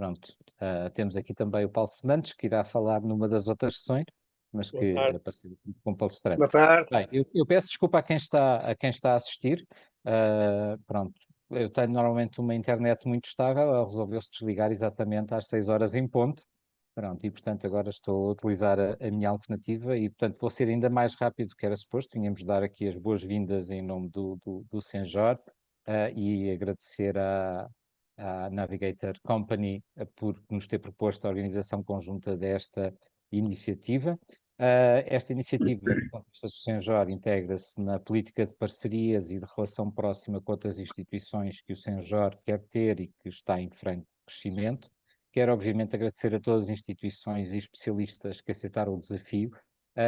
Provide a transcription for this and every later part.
pronto, temos aqui também o Paulo Fernandes, que irá falar numa das outras sessões, mas Boa que tarde. apareceu como palestrante. Boa tarde. Bem, eu peço desculpa a quem está a assistir. Pronto, eu tenho normalmente uma internet muito estável, ela resolveu-se desligar exatamente às 6 horas em ponto. Pronto, e portanto agora estou a utilizar a minha alternativa e portanto vou ser ainda mais rápido do que era suposto. Tínhamos de dar aqui as boas-vindas em nome do Senjor e agradecer à Navigator Company por nos ter proposto a organização conjunta desta iniciativa. Esta iniciativa, do ponto de vista do Senjor, integra-se na política de parcerias e de relação próxima com outras instituições que o Senjor quer ter e que está em franco crescimento. Quero, obviamente, agradecer a todas as instituições e especialistas que aceitaram o desafio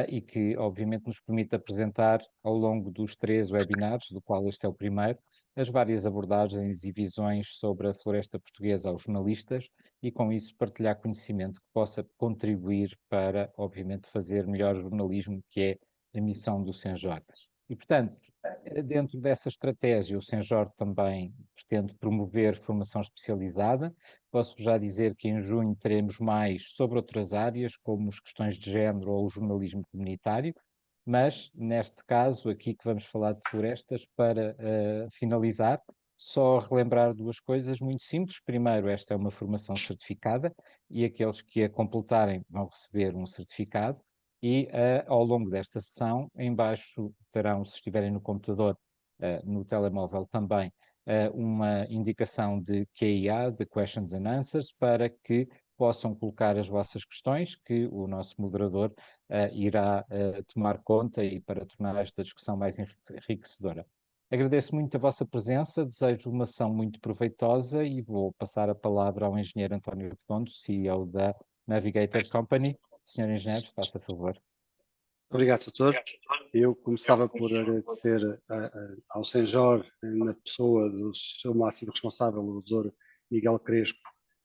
e que, obviamente, nos permite apresentar ao longo dos 3 webinars, do qual este é o primeiro, as várias abordagens e visões sobre a floresta portuguesa aos jornalistas e, com isso, partilhar conhecimento que possa contribuir para, obviamente, fazer melhor jornalismo, que é a missão do Senjor. E, portanto, dentro dessa estratégia, o Senjor também pretende promover formação especializada. Posso já dizer que em junho teremos mais sobre outras áreas, como as questões de género ou o jornalismo comunitário, mas neste caso, aqui que vamos falar de florestas, para finalizar, só relembrar 2 coisas muito simples. Primeiro, esta é uma formação certificada e aqueles que a completarem vão receber um certificado e ao longo desta sessão, em baixo terão, se estiverem no computador, no telemóvel também, uma indicação de QIA, de Questions and Answers, para que possam colocar as vossas questões, que o nosso moderador irá tomar conta e para tornar esta discussão mais enriquecedora. Agradeço muito a vossa presença, desejo uma sessão muito proveitosa e vou passar a palavra ao engenheiro António Redondo, CEO da Navigator Company. Senhor engenheiro, faça favor. Obrigado, doutor. Eu começava por agradecer ao Senjor, na pessoa do seu máximo responsável, o doutor Miguel Crespo,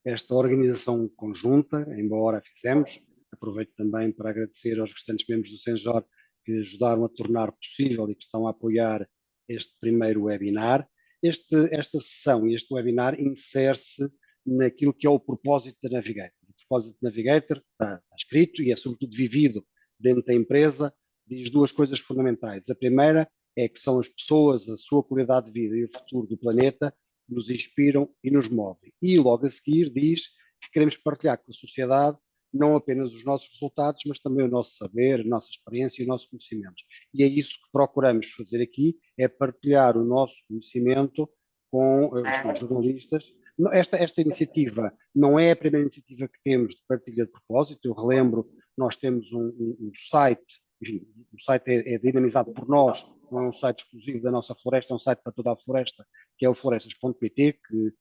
esta organização conjunta, embora a fizemos. Aproveito também para agradecer aos restantes membros do Senjor que ajudaram a tornar possível e que estão a apoiar este primeiro webinar. Esta sessão e este webinar insere-se naquilo que é o propósito da Navigator. O propósito da Navigator está escrito e é sobretudo vivido dentro da empresa, diz 2 coisas fundamentais. A primeira é que são as pessoas, a sua qualidade de vida e o futuro do planeta que nos inspiram e nos movem. E logo a seguir diz que queremos partilhar com a sociedade não apenas os nossos resultados, mas também o nosso saber, a nossa experiência e o nosso conhecimento. E é isso que procuramos fazer aqui, é partilhar o nosso conhecimento com os jornalistas. Esta iniciativa não é a primeira iniciativa que temos de partilha de propósito. Eu relembro, nós temos um site, enfim, o site é dinamizado por nós, não é um site exclusivo da nossa floresta, é um site para toda a floresta, que é o florestas.pt, que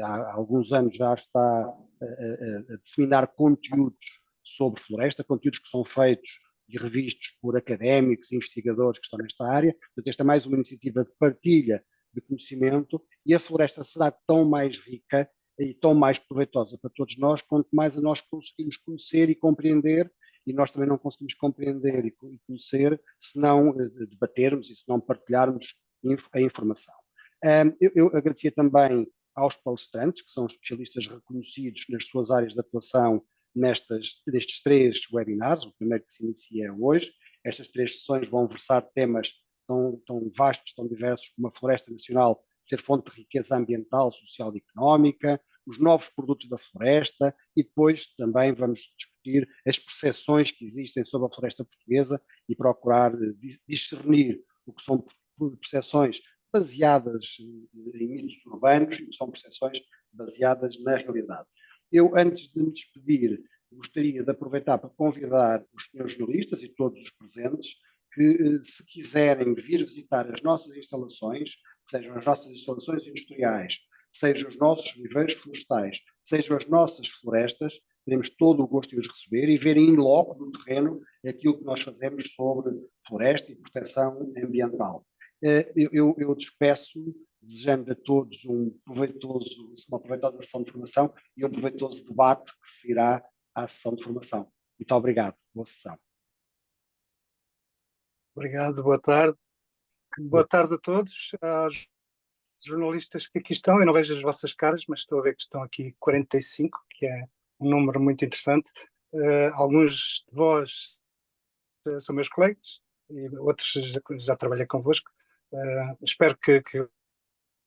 há alguns anos já está a disseminar conteúdos sobre floresta, conteúdos que são feitos e revistos por académicos e investigadores que estão nesta área. Portanto, esta é mais uma iniciativa de partilha de conhecimento e a floresta será tão mais rica e tão mais proveitosa para todos nós, quanto mais a nós conseguimos conhecer e compreender, e nós também não conseguimos compreender e conhecer se não debatermos e se não partilharmos a informação. Eu agradecia também aos palestrantes, que são especialistas reconhecidos nas suas áreas de atuação nestes 3 webinars, o primeiro que se inicia hoje. Estas 3 sessões vão versar temas tão vastos, tão diversos, como a floresta nacional ser fonte de riqueza ambiental, social e económica, os novos produtos da floresta e depois também vamos discutir as percepções que existem sobre a floresta portuguesa e procurar discernir o que são percepções baseadas em mitos urbanos e que são percepções baseadas na realidade. Eu, antes de me despedir, gostaria de aproveitar para convidar os senhores jornalistas e todos os presentes que, se quiserem vir visitar as nossas instalações, sejam as nossas instalações industriais, sejam os nossos viveiros florestais, sejam as nossas florestas, teremos todo o gosto de os receber e verem in loco no terreno aquilo que nós fazemos sobre floresta e proteção ambiental. Eu despeço, desejando a todos uma proveitosa sessão de formação e um proveitoso debate que seguirá à sessão de formação. Muito obrigado. Boa sessão. Obrigado, boa tarde. Boa tarde a todos. jornalistas que aqui estão. Eu não vejo as vossas caras, mas estou a ver que estão aqui 45, que é um número muito interessante. Alguns de vós são meus colegas e outros já trabalhei convosco. Espero que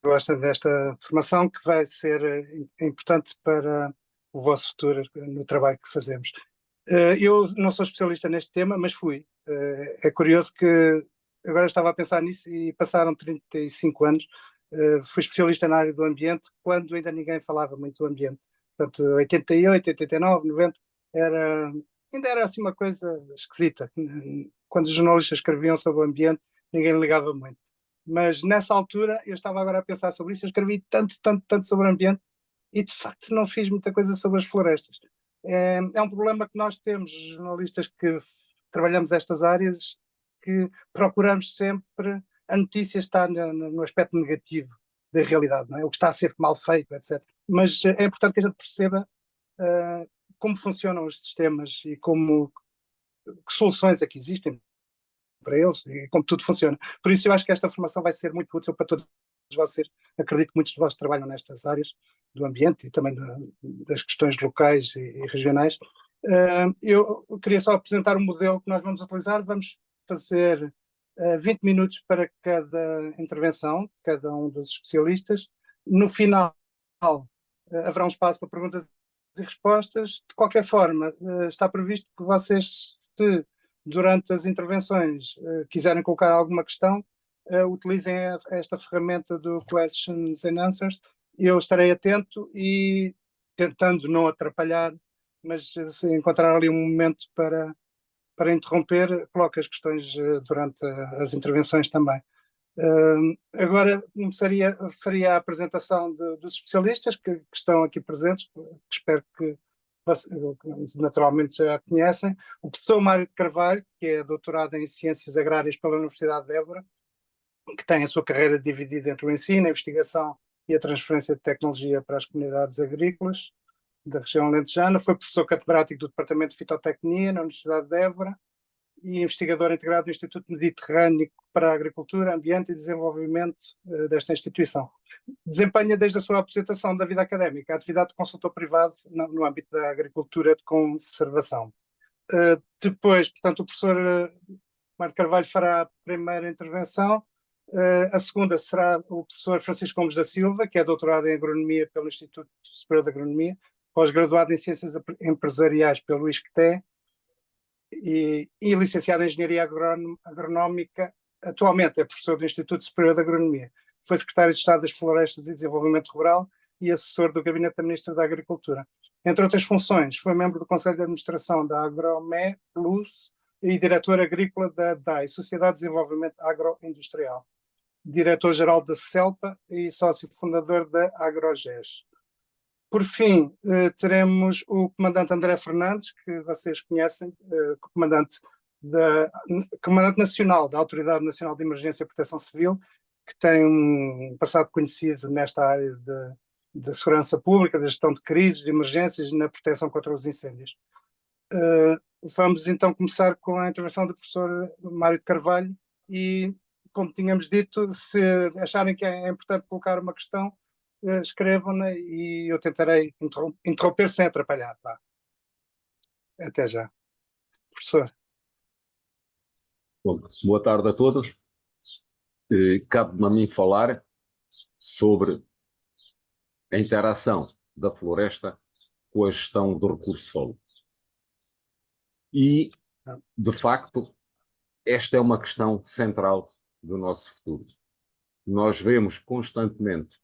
gostem desta formação, que vai ser importante para o vosso futuro no trabalho que fazemos. Eu não sou especialista neste tema, mas fui. É curioso que agora estava a pensar nisso e passaram 35 anos. Fui especialista na área do ambiente quando ainda ninguém falava muito do ambiente. Portanto, 88, 89, 90, ainda era assim uma coisa esquisita. Quando os jornalistas escreviam sobre o ambiente, ninguém ligava muito. Mas nessa altura, eu estava agora a pensar sobre isso, eu escrevi tanto sobre o ambiente e de facto não fiz muita coisa sobre as florestas. É um problema que nós temos, jornalistas que trabalhamos estas áreas, que procuramos sempre a notícia estar no aspecto negativo da realidade, não é? O que está a ser mal feito, etc. Mas é importante que a gente perceba como funcionam os sistemas e que soluções é que existem para eles e como tudo funciona. Por isso eu acho que esta formação vai ser muito útil para todos vocês. Acredito que muitos de vós trabalham nestas áreas do ambiente e também das questões locais e regionais. Eu queria só apresentar um modelo que nós vamos utilizar. Vamos fazer 20 minutos para cada intervenção, cada um dos especialistas. No final, haverá um espaço para perguntas e respostas. De qualquer forma, está previsto que vocês, se durante as intervenções quiserem colocar alguma questão, utilizem esta ferramenta do Questions and Answers. Eu estarei atento e tentando não atrapalhar, mas se encontrar ali um momento para interromper, coloco as questões durante as intervenções também. Agora faria a apresentação dos especialistas que estão aqui presentes, que espero que naturalmente já conhecem. O professor Mário de Carvalho, que é doutorado em Ciências Agrárias pela Universidade de Évora, que tem a sua carreira dividida entre o ensino, a investigação e a transferência de tecnologia para as comunidades agrícolas da região alentejana. Foi professor catedrático do Departamento de Fitotecnia na Universidade de Évora e investigador integrado no Instituto Mediterrâneo para a Agricultura, Ambiente e Desenvolvimento desta instituição. Desempenha desde a sua apresentação da vida académica a atividade de consultor privado no âmbito da agricultura de conservação. Depois, portanto, o professor Mário de Carvalho fará a primeira intervenção. A segunda será o professor Francisco Gomes da Silva, que é doutorado em Agronomia pelo Instituto Superior de Agronomia, pós-graduado em Ciências Empresariais pelo ISCTE e licenciado em Engenharia Agronómica. Atualmente é professor do Instituto Superior de Agronomia. Foi secretário de Estado das Florestas e Desenvolvimento Rural e assessor do Gabinete da Ministra da Agricultura. Entre outras funções, foi membro do Conselho de Administração da Agromé Plus e diretor agrícola da DAI, Sociedade de Desenvolvimento Agroindustrial. Diretor-geral da CELTA e sócio fundador da AgroGES. Por fim, teremos o comandante André Fernandes, que vocês conhecem, comandante nacional da Autoridade Nacional de Emergência e Proteção Civil, que tem um passado conhecido nesta área de segurança pública, da gestão de crises, de emergências e na proteção contra os incêndios. Vamos então começar com a intervenção do professor Mário de Carvalho e, como tínhamos dito, se acharem que é importante colocar uma questão, escrevam-na e eu tentarei interromper sem atrapalhar. Tá? Até já. Professor. Bom, boa tarde a todos. Cabe-me a mim falar sobre a interação da floresta com a gestão do recurso solo. E, de facto, esta é uma questão central do nosso futuro. Nós vemos constantemente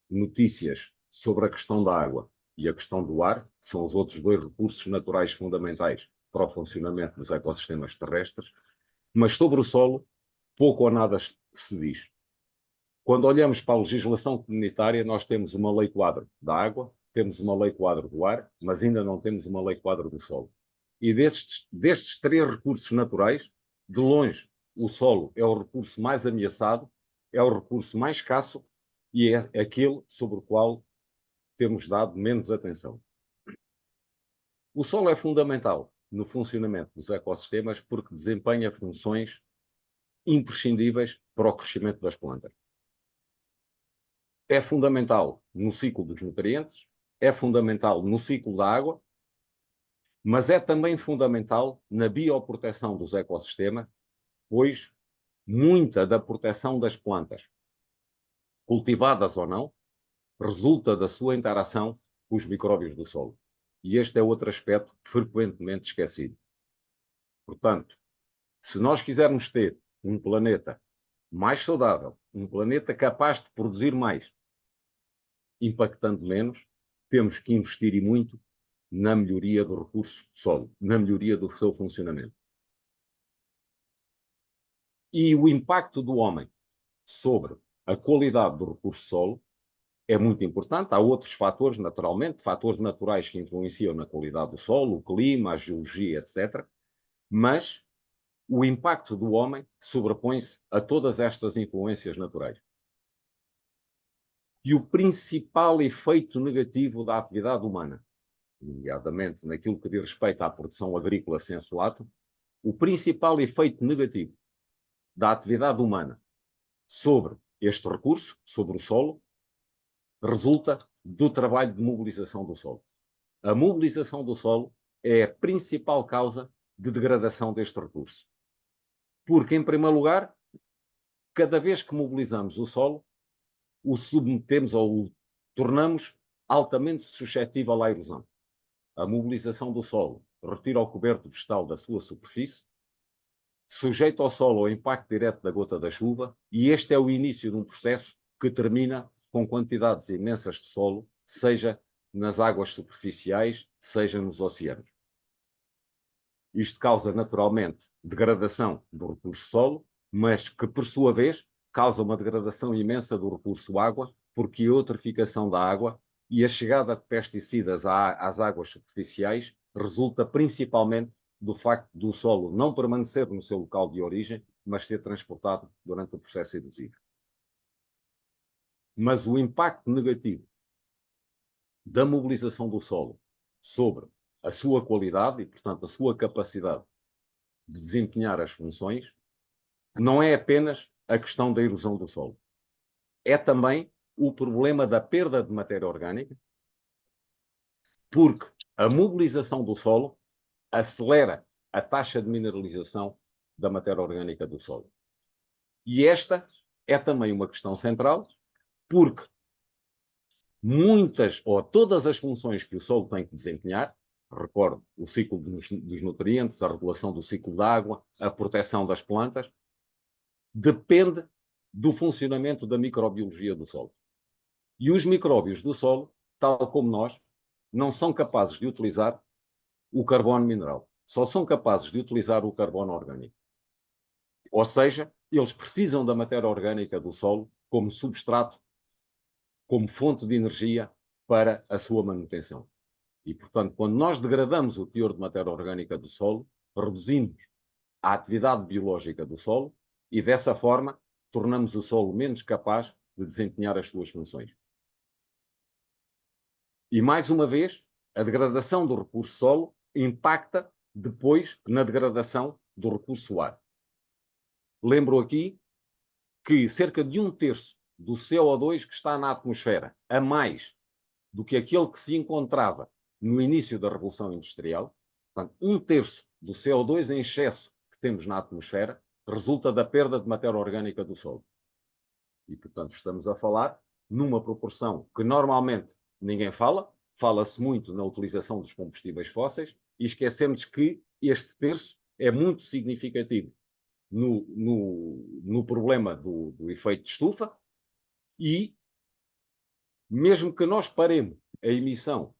notícias sobre a questão da água e a questão do ar, que são os outros dois recursos naturais fundamentais para o funcionamento dos ecossistemas terrestres, mas sobre o solo pouco ou nada se diz. Quando olhamos para a legislação comunitária, nós temos uma lei-quadro da água, temos uma lei-quadro do ar, mas ainda não temos uma lei-quadro do solo. E destes três recursos naturais, de longe, o solo é o recurso mais ameaçado, é o recurso mais escasso e é aquele sobre o qual temos dado menos atenção. O solo é fundamental no funcionamento dos ecossistemas porque desempenha funções imprescindíveis para o crescimento das plantas. é fundamental no ciclo dos nutrientes, é fundamental no ciclo da água, mas é também fundamental na bioproteção dos ecossistemas, pois muita da proteção das plantas, cultivadas ou não, resulta da sua interação com os micróbios do solo. E este é outro aspecto frequentemente esquecido. Portanto, se nós quisermos ter um planeta mais saudável, um planeta capaz de produzir mais, impactando menos, temos que investir e muito na melhoria do recurso solo, na melhoria do seu funcionamento. E o impacto do homem sobre a qualidade do recurso solo é muito importante. Há outros fatores, naturalmente, fatores naturais que influenciam na qualidade do solo, o clima, a geologia, etc. Mas o impacto do homem sobrepõe-se a todas estas influências naturais. E o principal efeito negativo da atividade humana, nomeadamente naquilo que diz respeito à produção agrícola sensuato, o principal efeito negativo da atividade humana sobre este recurso, sobre o solo, resulta do trabalho de mobilização do solo. A mobilização do solo é a principal causa de degradação deste recurso. Porque, em primeiro lugar, cada vez que mobilizamos o solo, o submetemos ou o tornamos altamente suscetível à erosão. A mobilização do solo retira o coberto vegetal da sua superfície, sujeita o solo ao impacto direto da gota da chuva, e este é o início de um processo que termina com quantidades imensas de solo, seja nas águas superficiais, seja nos oceanos. Isto causa, naturalmente, degradação do recurso solo, mas que, por sua vez, causa uma degradação imensa do recurso água, porque a eutroficação da água e a chegada de pesticidas às águas superficiais resulta principalmente do facto do solo não permanecer no seu local de origem, mas ser transportado durante o processo erosivo. Mas o impacto negativo da mobilização do solo sobre a sua qualidade e, portanto, a sua capacidade de desempenhar as funções, não é apenas a questão da erosão do solo. É também o problema da perda de matéria orgânica, porque a mobilização do solo acelera a taxa de mineralização da matéria orgânica do solo. E esta é também uma questão central, porque muitas ou todas as funções que o solo tem que desempenhar, recordo, o ciclo dos nutrientes, a regulação do ciclo da água, a proteção das plantas, depende do funcionamento da microbiologia do solo. E os micróbios do solo, tal como nós, não são capazes de utilizar o carbono mineral. Só são capazes de utilizar o carbono orgânico. Ou seja, eles precisam da matéria orgânica do solo como substrato, como fonte de energia para a sua manutenção. E, portanto, quando nós degradamos o teor de matéria orgânica do solo, reduzimos a atividade biológica do solo e, dessa forma, tornamos o solo menos capaz de desempenhar as suas funções. E, mais uma vez, a degradação do recurso solo impacta depois na degradação do recurso ar. Lembro aqui que cerca de 1/3 do CO2 que está na atmosfera, a mais do que aquele que se encontrava no início da Revolução Industrial, portanto, 1/3 do CO2 em excesso que temos na atmosfera, resulta da perda de matéria orgânica do solo. E, portanto, estamos a falar numa proporção que normalmente ninguém fala, fala-se muito na utilização dos combustíveis fósseis, e esquecemos que este terço é muito significativo no problema do efeito de estufa, e mesmo que nós paremos a emissão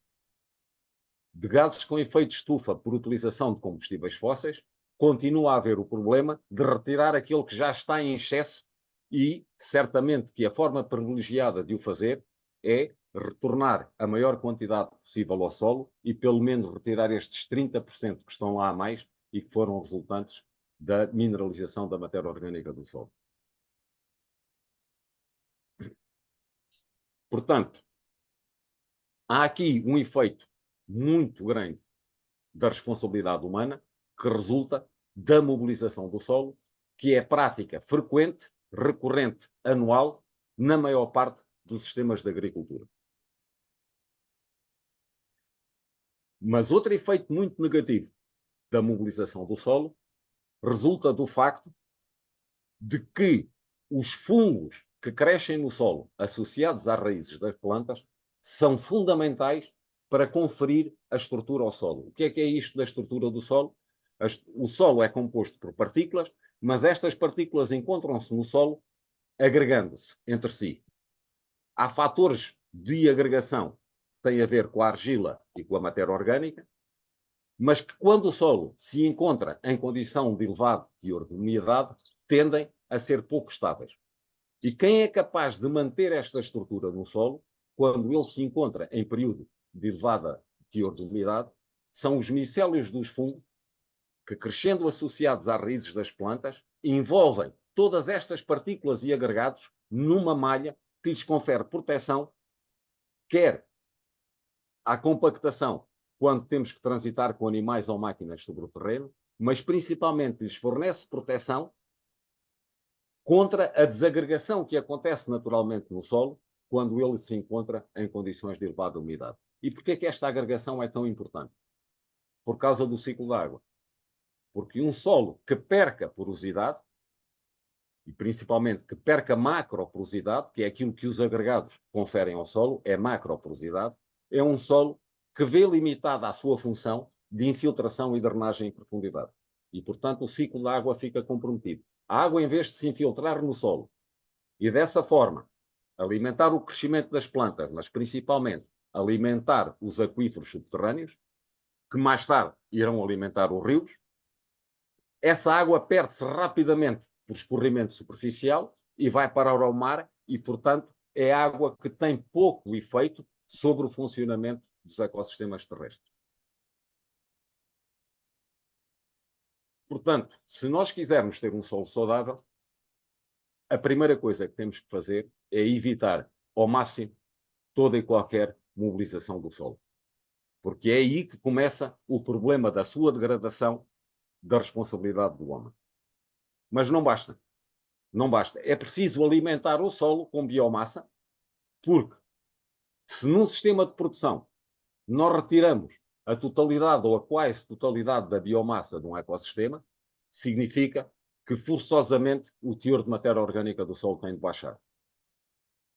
de gases com efeito de estufa por utilização de combustíveis fósseis, continua a haver o problema de retirar aquele que já está em excesso, e certamente que a forma privilegiada de o fazer é retornar a maior quantidade possível ao solo e pelo menos retirar estes 30% que estão lá a mais e que foram resultantes da mineralização da matéria orgânica do solo. Portanto, há aqui um efeito muito grande da responsabilidade humana que resulta da mobilização do solo, que é prática frequente, recorrente, anual, na maior parte dos sistemas de agricultura. Mas outro efeito muito negativo da mobilização do solo resulta do facto de que os fungos que crescem no solo, associados às raízes das plantas, são fundamentais para conferir a estrutura ao solo. O que é isto da estrutura do solo? O solo é composto por partículas, mas estas partículas encontram-se no solo agregando-se entre si. Há fatores de agregação que têm a ver com a argila e com a matéria orgânica, mas que quando o solo se encontra em condição de elevado teor de umidade, tendem a ser pouco estáveis. E quem é capaz de manter esta estrutura no solo, quando ele se encontra em período de elevada teor de umidade, são os micélios dos fungos, que crescendo associados às raízes das plantas, envolvem todas estas partículas e agregados numa malha que lhes confere proteção, quer à compactação, quando temos que transitar com animais ou máquinas sobre o terreno, mas principalmente lhes fornece proteção contra a desagregação que acontece naturalmente no solo quando ele se encontra em condições de elevada umidade. E porquê é que esta agregação é tão importante? Por causa do ciclo da água. Porque um solo que perca porosidade, e principalmente que perca macroporosidade, que é aquilo que os agregados conferem ao solo, é macroporosidade, é um solo que vê limitada a sua função de infiltração e drenagem em profundidade. E, portanto, o ciclo da água fica comprometido. A água, em vez de se infiltrar no solo e, dessa forma, alimentar o crescimento das plantas, mas principalmente alimentar os aquíferos subterrâneos, que mais tarde irão alimentar os rios, essa água perde-se rapidamente por escorrimento superficial e vai parar ao mar e, portanto, é água que tem pouco efeito sobre o funcionamento dos ecossistemas terrestres. Portanto, se nós quisermos ter um solo saudável, a primeira coisa que temos que fazer é evitar ao máximo toda e qualquer mobilização do solo. Porque é aí que começa o problema da sua degradação, da responsabilidade do homem. Mas não basta. Não basta. É preciso alimentar o solo com biomassa, porque se num sistema de produção nós retiramos a totalidade ou a quase totalidade da biomassa de um ecossistema, significa que forçosamente o teor de matéria orgânica do solo tem de baixar.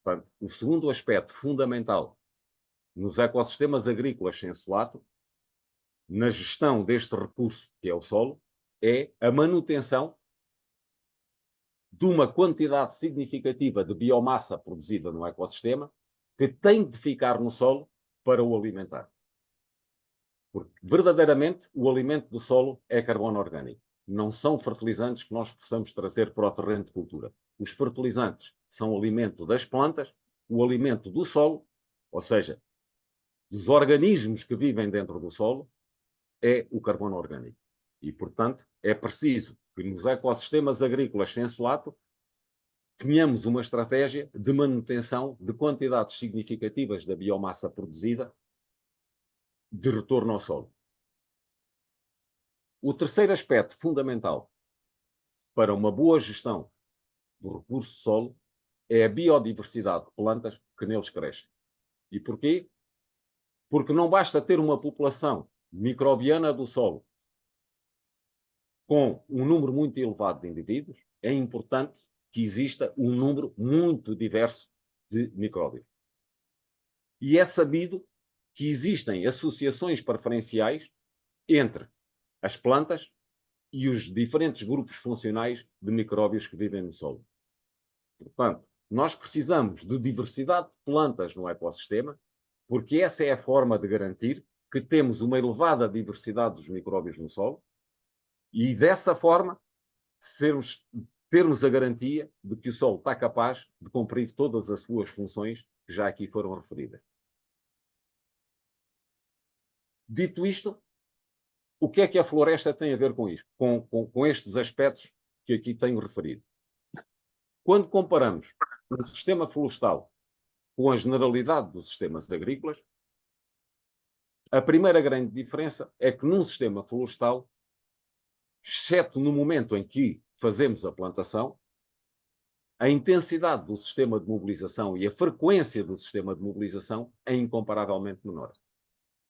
Portanto, o segundo aspecto fundamental nos ecossistemas agrícolas sem solato, na gestão deste recurso que é o solo, é a manutenção de uma quantidade significativa de biomassa produzida no ecossistema que tem de ficar no solo para o alimentar. Porque, verdadeiramente, o alimento do solo é carbono orgânico. Não são fertilizantes que nós possamos trazer para o terreno de cultura. Os fertilizantes são o alimento das plantas, o alimento do solo, ou seja, dos organismos que vivem dentro do solo, é o carbono orgânico. E, portanto, é preciso que nos ecossistemas agrícolas sem solato tenhamos uma estratégia de manutenção de quantidades significativas da biomassa produzida de retorno ao solo. O terceiro aspecto fundamental para uma boa gestão do recurso solo é a biodiversidade de plantas que neles crescem. E porquê? Porque não basta ter uma população microbiana do solo com um número muito elevado de indivíduos, é importante que exista um número muito diverso de micróbios. E é sabido que existem associações preferenciais entre as plantas e os diferentes grupos funcionais de micróbios que vivem no solo. Portanto, nós precisamos de diversidade de plantas no ecossistema, porque essa é a forma de garantir que temos uma elevada diversidade dos micróbios no solo e, dessa forma, termos a garantia de que o solo está capaz de cumprir todas as suas funções que já aqui foram referidas. Dito isto, o que é que a floresta tem a ver com isto? Com estes aspectos que aqui tenho referido. Quando comparamos o sistema florestal com a generalidade dos sistemas agrícolas, a primeira grande diferença é que num sistema florestal, exceto no momento em que fazemos a plantação, a intensidade do sistema de mobilização e a frequência do sistema de mobilização é incomparavelmente menor.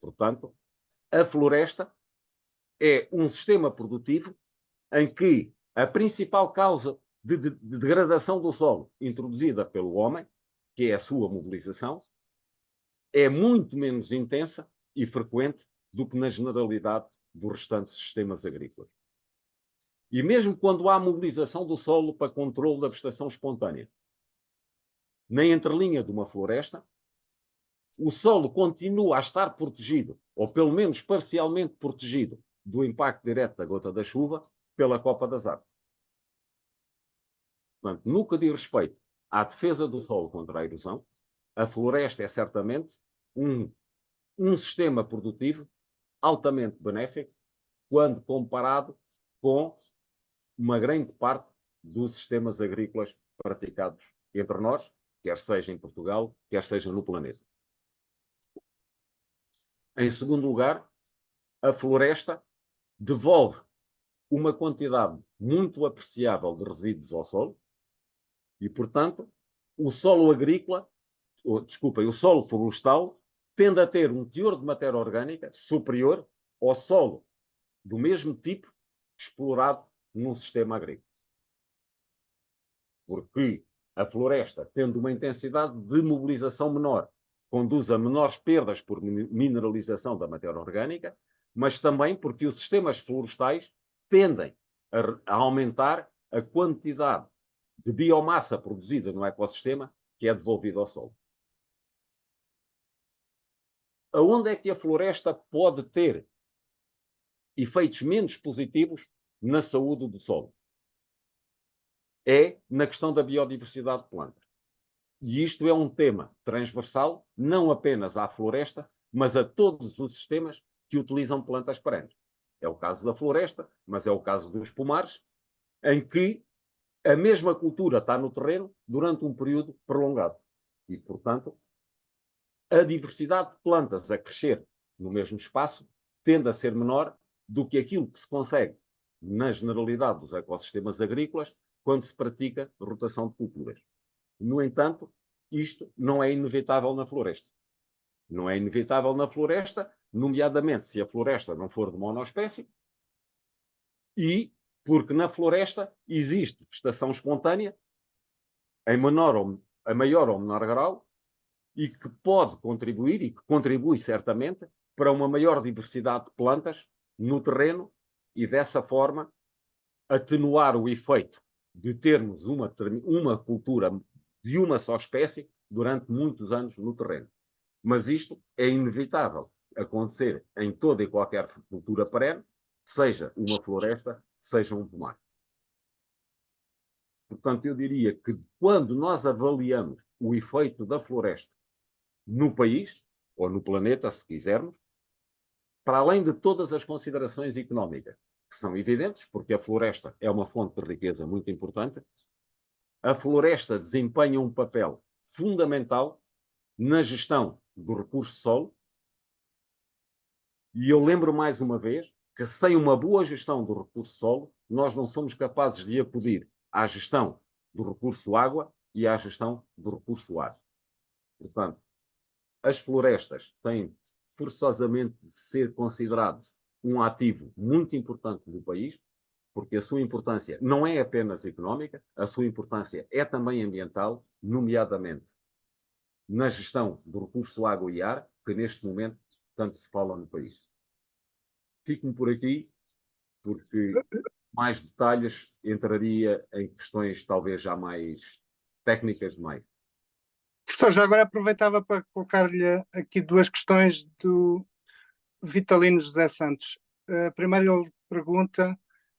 Portanto, a floresta é um sistema produtivo em que a principal causa de degradação do solo introduzida pelo homem, que é a sua mobilização, é muito menos intensa e frequente do que na generalidade dos restantes sistemas agrícolas. E mesmo quando há mobilização do solo para controle da vegetação espontânea, na entrelinha de uma floresta, o solo continua a estar protegido, ou pelo menos parcialmente protegido, do impacto direto da gota da chuva pela copa das árvores. Portanto, no que diz respeito à defesa do solo contra a erosão, a floresta é certamente um sistema produtivo altamente benéfico quando comparado com uma grande parte dos sistemas agrícolas praticados entre nós, quer seja em Portugal, quer seja no planeta. Em segundo lugar, a floresta devolve uma quantidade muito apreciável de resíduos ao solo e, portanto, o solo agrícola, o solo florestal tende a ter um teor de matéria orgânica superior ao solo do mesmo tipo explorado num sistema agrícola. Porque a floresta, tendo uma intensidade de mobilização menor, conduz a menores perdas por mineralização da matéria orgânica, mas também porque os sistemas florestais tendem a aumentar a quantidade de biomassa produzida no ecossistema que é devolvida ao solo. Aonde é que a floresta pode ter efeitos menos positivos na saúde do solo? É na questão da biodiversidade de plantas. E isto é um tema transversal, não apenas à floresta, mas a todos os sistemas que utilizam plantas perenes. É o caso da floresta, mas é o caso dos pomares, em que a mesma cultura está no terreno durante um período prolongado. E, portanto, a diversidade de plantas a crescer no mesmo espaço tende a ser menor do que aquilo que se consegue na generalidade dos ecossistemas agrícolas quando se pratica rotação de culturas. No entanto, isto não é inevitável na floresta. Não é inevitável na floresta, nomeadamente se a floresta não for de monoespécie, e porque na floresta existe vegetação espontânea, em maior ou menor grau, e que pode contribuir, e que contribui certamente, para uma maior diversidade de plantas no terreno e, dessa forma, atenuar o efeito de termos uma cultura de uma só espécie durante muitos anos no terreno. Mas isto é inevitável acontecer em toda e qualquer cultura perene, seja uma floresta, seja um pomar. Portanto, eu diria que quando nós avaliamos o efeito da floresta no país, ou no planeta, se quisermos, para além de todas as considerações económicas, que são evidentes, porque a floresta é uma fonte de riqueza muito importante, a floresta desempenha um papel fundamental na gestão do recurso solo, e eu lembro mais uma vez que sem uma boa gestão do recurso solo, nós não somos capazes de acudir à gestão do recurso água e à gestão do recurso ar. Portanto, as florestas têm forçosamente de ser considerado um ativo muito importante do país, porque a sua importância não é apenas económica, a sua importância é também ambiental, nomeadamente na gestão do recurso água e ar, que neste momento tanto se fala no país. Fico-me por aqui, porque mais detalhes entraria em questões talvez já mais técnicas demais. Professor, já agora aproveitava para colocar-lhe aqui duas questões do Vitalino José Santos. Primeiro ele pergunta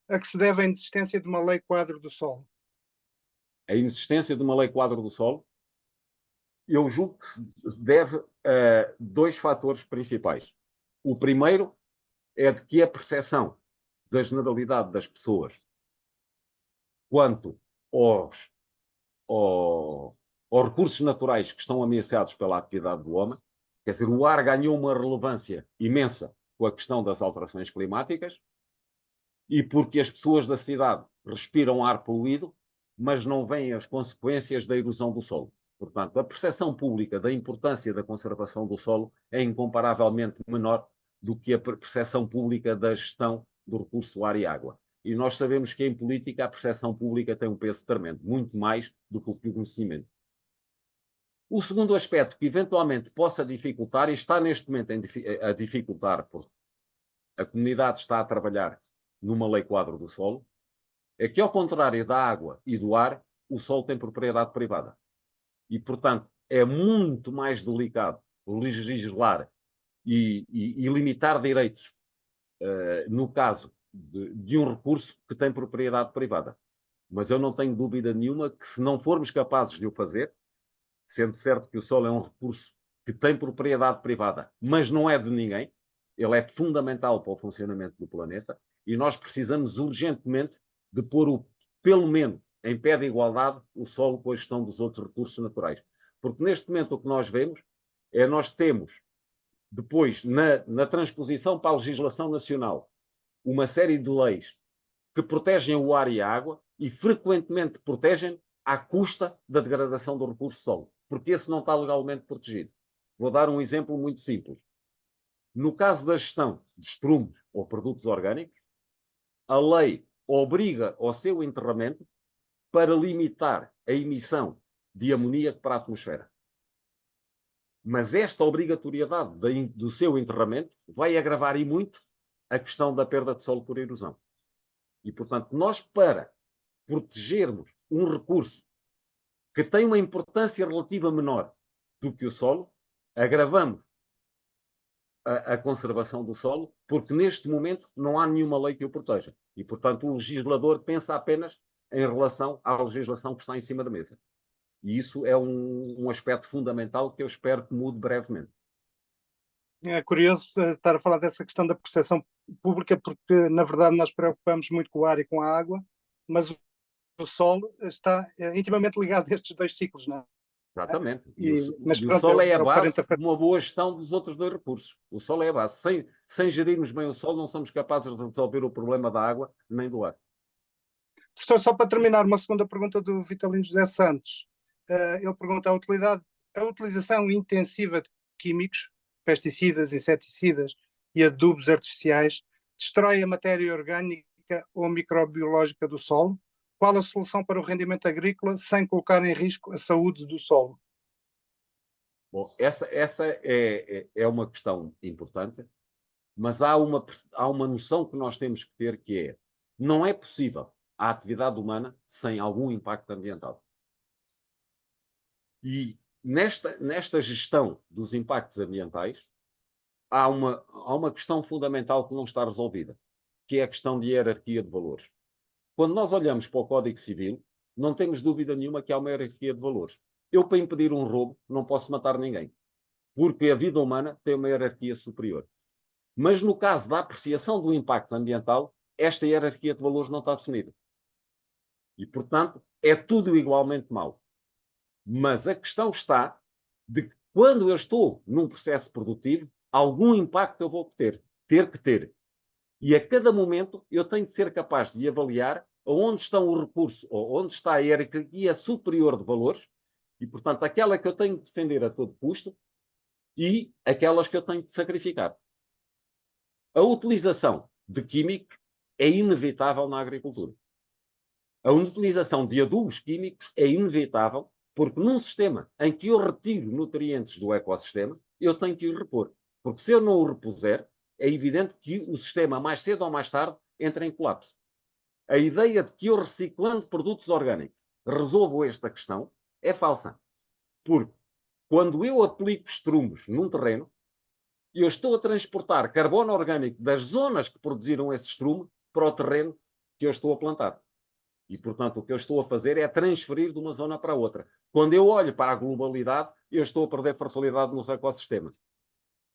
a que se deve a inexistência de uma lei quadro do solo. A inexistência de uma lei quadro do solo, eu julgo que se deve a dois fatores principais. O primeiro é de que a percepção da generalidade das pessoas quanto aos recursos naturais que estão ameaçados pela atividade do homem, quer dizer, o ar ganhou uma relevância imensa com a questão das alterações climáticas, e porque as pessoas da cidade respiram ar poluído, mas não veem as consequências da erosão do solo. Portanto, a percepção pública da importância da conservação do solo é incomparavelmente menor do que a percepção pública da gestão do recurso ar e água. E nós sabemos que em política a percepção pública tem um peso tremendo, muito mais do que o conhecimento. O segundo aspecto que eventualmente possa dificultar, e está neste momento a dificultar, porque a comunidade está a trabalhar numa lei quadro do solo, é que, ao contrário da água e do ar, o solo tem propriedade privada. E, portanto, é muito mais delicado legislar e limitar direitos, no caso de um recurso que tem propriedade privada. Mas eu não tenho dúvida nenhuma que, se não formos capazes de o fazer, sendo certo que o solo é um recurso que tem propriedade privada, mas não é de ninguém, ele é fundamental para o funcionamento do planeta, e nós precisamos urgentemente de pôr, pelo menos, em pé de igualdade, o solo com a gestão dos outros recursos naturais. Porque neste momento o que nós vemos é nós temos, depois, na transposição para a legislação nacional, uma série de leis que protegem o ar e a água e frequentemente protegem à custa da degradação do recurso solo, porque esse não está legalmente protegido. Vou dar um exemplo muito simples. No caso da gestão de estrumes ou produtos orgânicos, a lei obriga ao seu enterramento para limitar a emissão de amoníaco para a atmosfera. Mas esta obrigatoriedade do seu enterramento vai agravar e muito a questão da perda de solo por erosão. E, portanto, nós, para protegermos um recurso que tem uma importância relativa menor do que o solo, agravamos a conservação do solo, porque neste momento não há nenhuma lei que o proteja. E, portanto, o legislador pensa apenas em relação à legislação que está em cima da mesa. E isso é um aspecto fundamental que eu espero que mude brevemente. É curioso estar a falar dessa questão da percepção pública, porque, na verdade, nós preocupamos muito com o ar e com a água, mas o solo está intimamente ligado a estes dois ciclos, não é? Exatamente. Mas E o pronto, solo é a base aparenta... de uma boa gestão dos outros dois recursos. O solo é a base. Sem gerirmos bem o solo, não somos capazes de resolver o problema da água nem do ar. Professor, só para terminar, uma segunda pergunta do Vitalino José Santos. Ele pergunta a utilização intensiva de químicos, pesticidas, inseticidas e adubos artificiais, destrói a matéria orgânica ou microbiológica do solo? Qual a solução para o rendimento agrícola sem colocar em risco a saúde do solo? Bom, essa é uma questão importante, mas há uma noção que nós temos que ter, que é: não é possível a atividade humana sem algum impacto ambiental. E nesta gestão dos impactos ambientais, há uma questão fundamental que não está resolvida, que é a questão de hierarquia de valores. Quando nós olhamos para o Código Civil, não temos dúvida nenhuma que há uma hierarquia de valores. Eu, para impedir um roubo, não posso matar ninguém, porque a vida humana tem uma hierarquia superior. Mas no caso da apreciação do impacto ambiental, esta hierarquia de valores não está definida. E, portanto, é tudo igualmente mau. Mas a questão está de que, quando eu estou num processo produtivo, algum impacto eu vou ter que ter. E a cada momento eu tenho de ser capaz de avaliar onde estão os recursos, ou onde está a hierarquia superior de valores, e, portanto, aquela que eu tenho de defender a todo custo e aquelas que eu tenho de sacrificar. A utilização de químicos é inevitável na agricultura. A utilização de adubos químicos é inevitável, porque num sistema em que eu retiro nutrientes do ecossistema, eu tenho que os repor. Porque se eu não o repuser, é evidente que o sistema, mais cedo ou mais tarde, entra em colapso. A ideia de que eu, reciclando produtos orgânicos, resolvo esta questão é falsa. Porque quando eu aplico estrumos num terreno, eu estou a transportar carbono orgânico das zonas que produziram esse estrume para o terreno que eu estou a plantar. E, portanto, o que eu estou a fazer é transferir de uma zona para outra. Quando eu olho para a globalidade, eu estou a perder fertilidade nos ecossistemas.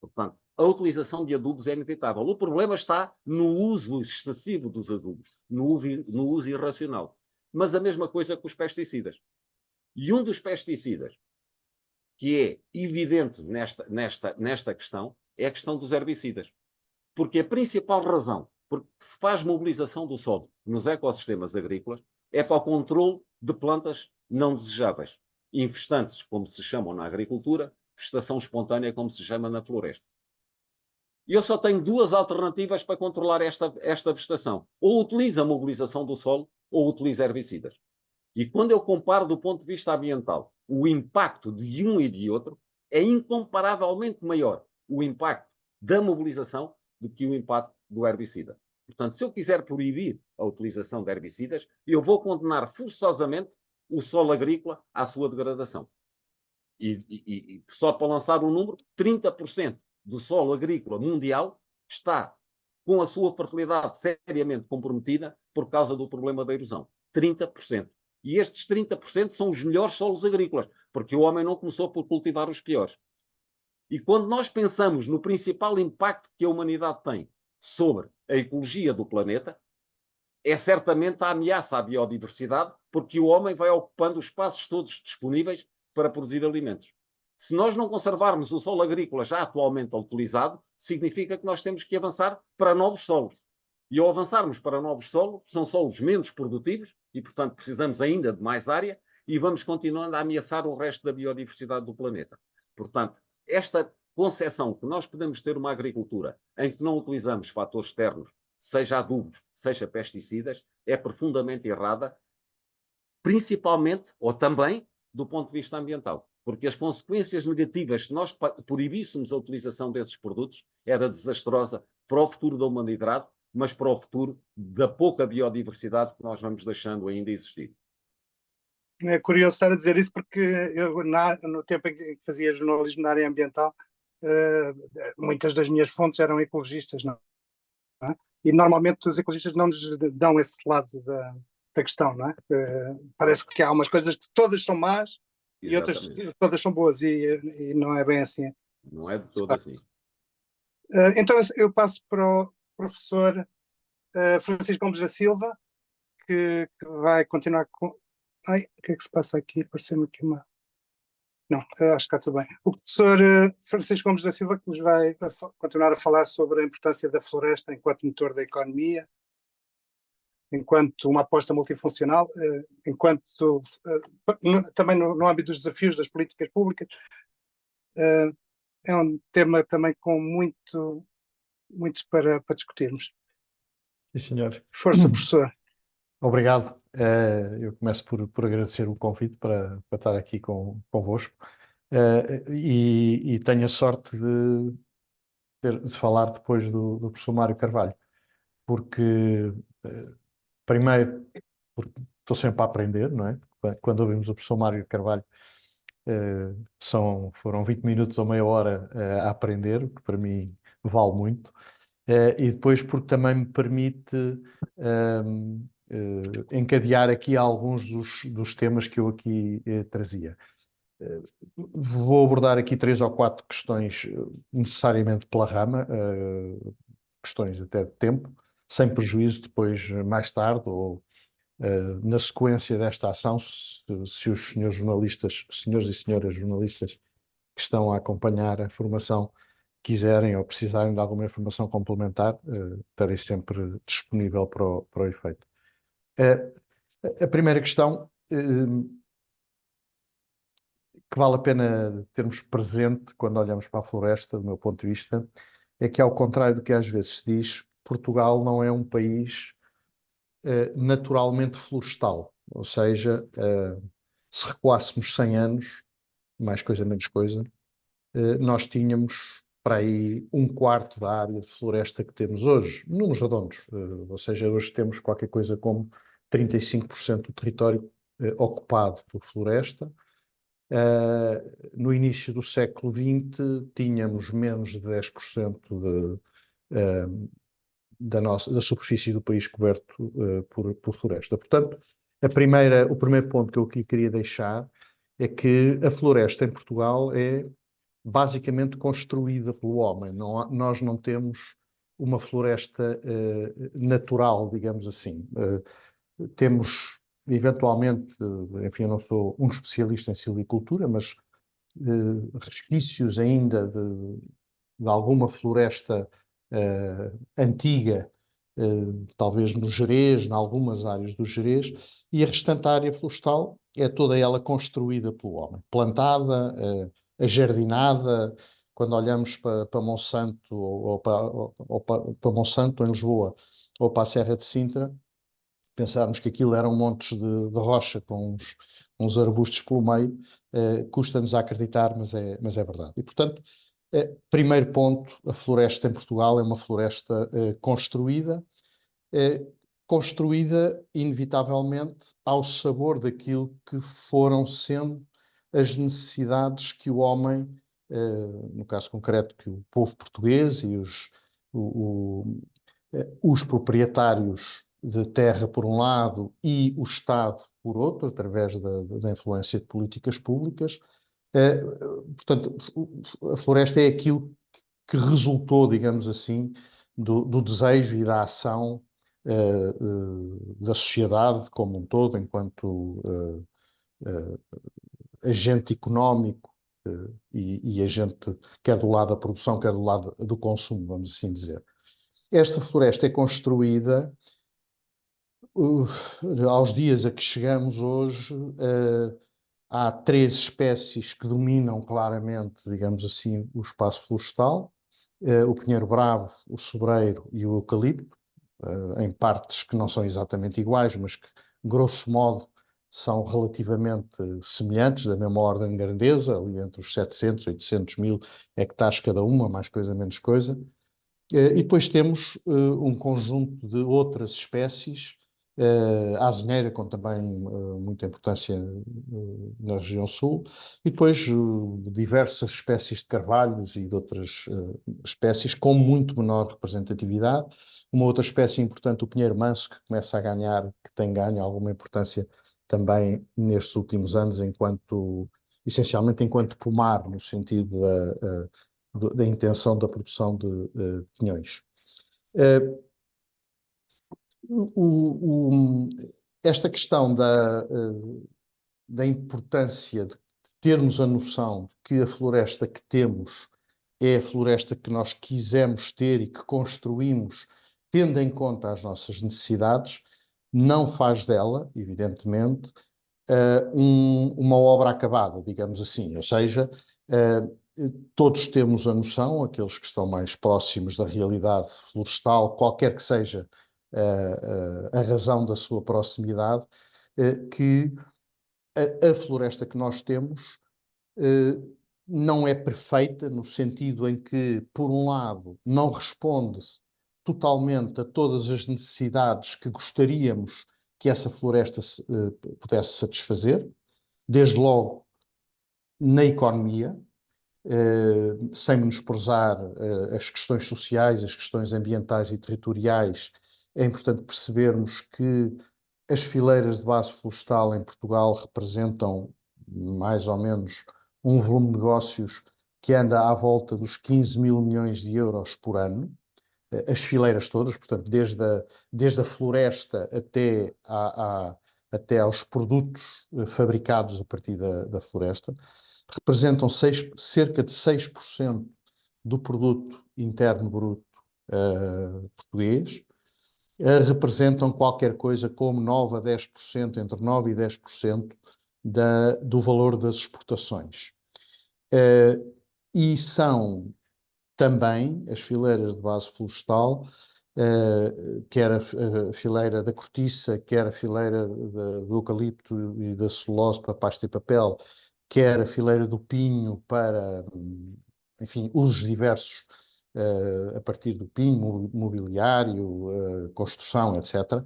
Portanto, a utilização de adubos é inevitável. O problema está no uso excessivo dos adubos, no uso irracional. Mas a mesma coisa com os pesticidas. E um dos pesticidas que é evidente nesta questão é a questão dos herbicidas. Porque a principal razão por que se faz mobilização do solo nos ecossistemas agrícolas é para o controle de plantas não desejáveis, infestantes, como se chamam na agricultura, vegetação espontânea, como se chama na floresta. E eu só tenho duas alternativas para controlar esta vegetação. Ou utilizo a mobilização do solo, ou utilizo herbicidas. E quando eu comparo do ponto de vista ambiental, o impacto de um e de outro é incomparavelmente maior o impacto da mobilização do que o impacto do herbicida. Portanto, se eu quiser proibir a utilização de herbicidas, eu vou condenar forçosamente o solo agrícola à sua degradação. E só para lançar um número, 30% do solo agrícola mundial está com a sua fertilidade seriamente comprometida por causa do problema da erosão. 30%. E estes 30% são os melhores solos agrícolas, porque o homem não começou por cultivar os piores. E quando nós pensamos no principal impacto que a humanidade tem sobre a ecologia do planeta, é certamente a ameaça à biodiversidade, porque o homem vai ocupando os espaços todos disponíveis para produzir alimentos. Se nós não conservarmos o solo agrícola já atualmente utilizado, significa que nós temos que avançar para novos solos. E ao avançarmos para novos solos, são solos menos produtivos e, portanto, precisamos ainda de mais área e vamos continuando a ameaçar o resto da biodiversidade do planeta. Portanto, esta concepção que nós podemos ter uma agricultura em que não utilizamos fatores externos, seja adubos, seja pesticidas, é profundamente errada, principalmente, ou também, do ponto de vista ambiental. Porque as consequências negativas, se nós proibíssemos a utilização desses produtos, era desastrosa para o futuro da humanidade, mas para o futuro da pouca biodiversidade que nós vamos deixando ainda existir. É curioso estar a dizer isso porque eu, no tempo em que fazia jornalismo na área ambiental, muitas das minhas fontes eram ecologistas, não é? E normalmente os ecologistas não nos dão esse lado da questão, não é? Parece que há umas coisas que todas são más e outras todas são boas e não é bem assim. Não é de todo assim. Então eu passo para o professor Francisco Gomes da Silva, que vai continuar com... Ai, o que é que se passa aqui? Pareceu-me aqui uma... Não, acho que está tudo bem. O professor Francisco Gomes da Silva, que nos vai continuar a falar sobre a importância da floresta enquanto motor da economia, enquanto uma aposta multifuncional, enquanto também no âmbito dos desafios das políticas públicas. É um tema também com muito para discutirmos. Sim, senhor. Força, professor. Obrigado. Eu começo por agradecer o convite para estar aqui convosco e tenho a sorte de falar depois do professor Mário Carvalho, porque, primeiro, porque estou sempre a aprender, não é? Quando ouvimos o professor Mário Carvalho, foram 20 minutos ou meia hora a aprender, o que para mim vale muito. E depois porque também me permite encadear aqui alguns dos temas que eu aqui trazia. Vou abordar aqui 3 ou 4 questões necessariamente pela rama, questões até de tempo, sem prejuízo depois, mais tarde, ou na sequência desta ação, se os senhores e senhoras jornalistas que estão a acompanhar a formação quiserem ou precisarem de alguma informação complementar, estarei sempre disponível para o efeito. A primeira questão que vale a pena termos presente quando olhamos para a floresta, do meu ponto de vista, é que, ao contrário do que às vezes se diz, Portugal não é um país naturalmente florestal. Ou seja, se recuássemos 100 anos, mais coisa menos coisa, nós tínhamos para aí 1/4 da área de floresta que temos hoje, números redondos, ou seja, hoje temos qualquer coisa como 35% do território ocupado por floresta. No início do século XX tínhamos menos de 10% da superfície do país coberto por floresta. Portanto, o primeiro ponto que eu aqui queria deixar é que a floresta em Portugal é basicamente construída pelo homem. Nós não temos uma floresta natural, digamos assim. Temos, eventualmente, enfim, eu não sou um especialista em silvicultura, mas resquícios ainda de alguma floresta antiga talvez no Gerês, em algumas áreas do Gerês, e a restante área florestal é toda ela construída pelo homem, plantada, ajardinada. Quando olhamos para Monsanto ou para Monsanto em Lisboa ou para a Serra de Sintra, pensarmos que aquilo eram montes de rocha com uns arbustos pelo meio, custa-nos a acreditar, mas é verdade. E, portanto, primeiro ponto, a floresta em Portugal é uma floresta construída inevitavelmente ao sabor daquilo que foram sendo as necessidades que o homem, no caso concreto, que o povo português e os proprietários de terra por um lado e o Estado por outro, através da influência de políticas públicas. Portanto, a floresta é aquilo que resultou, digamos assim, do desejo e da ação da sociedade como um todo, enquanto agente económico e agente quer do lado da produção, quer do lado do consumo, vamos assim dizer. Esta floresta é construída aos dias a que chegamos hoje. Há 3 espécies que dominam claramente, digamos assim, o espaço florestal: o pinheiro bravo, o sobreiro e o eucalipto, em partes que não são exatamente iguais, mas que, grosso modo, são relativamente semelhantes, da mesma ordem de grandeza, ali entre os 700 e 800 mil hectares cada uma, mais coisa, menos coisa. E depois temos um conjunto de outras espécies, a azeneira, com também muita importância na região sul, e depois diversas espécies de carvalhos e de outras espécies com muito menor representatividade. Uma outra espécie importante, o pinheiro manso, que começa a ganhar, que tem ganho alguma importância também nestes últimos anos, essencialmente enquanto pomar, no sentido da intenção da produção de pinhões. Esta questão da importância de termos a noção de que a floresta que temos é a floresta que nós quisemos ter e que construímos tendo em conta as nossas necessidades, não faz dela, evidentemente, uma obra acabada, digamos assim. Ou seja, todos temos a noção, aqueles que estão mais próximos da realidade florestal, qualquer que seja a razão da sua proximidade, que a floresta que nós temos não é perfeita, no sentido em que, por um lado, não responde totalmente a todas as necessidades que gostaríamos que essa floresta pudesse satisfazer, desde logo na economia, sem menosprezar as questões sociais, as questões ambientais e territoriais. É importante percebermos que as fileiras de base florestal em Portugal representam mais ou menos um volume de negócios que anda à volta dos 15 mil milhões de euros por ano. As fileiras todas, portanto, desde a floresta até aos produtos fabricados a partir da floresta, representam cerca de 6% do produto interno bruto português, representam qualquer coisa como 9 a 10%, entre 9 e 10% do valor das exportações. E são também as fileiras de base florestal, quer a fileira da cortiça, quer a fileira do eucalipto e da celulose para pasta e papel, quer a fileira do pinho para, enfim, usos diversos a partir do pinho, mobiliário, construção, etc.,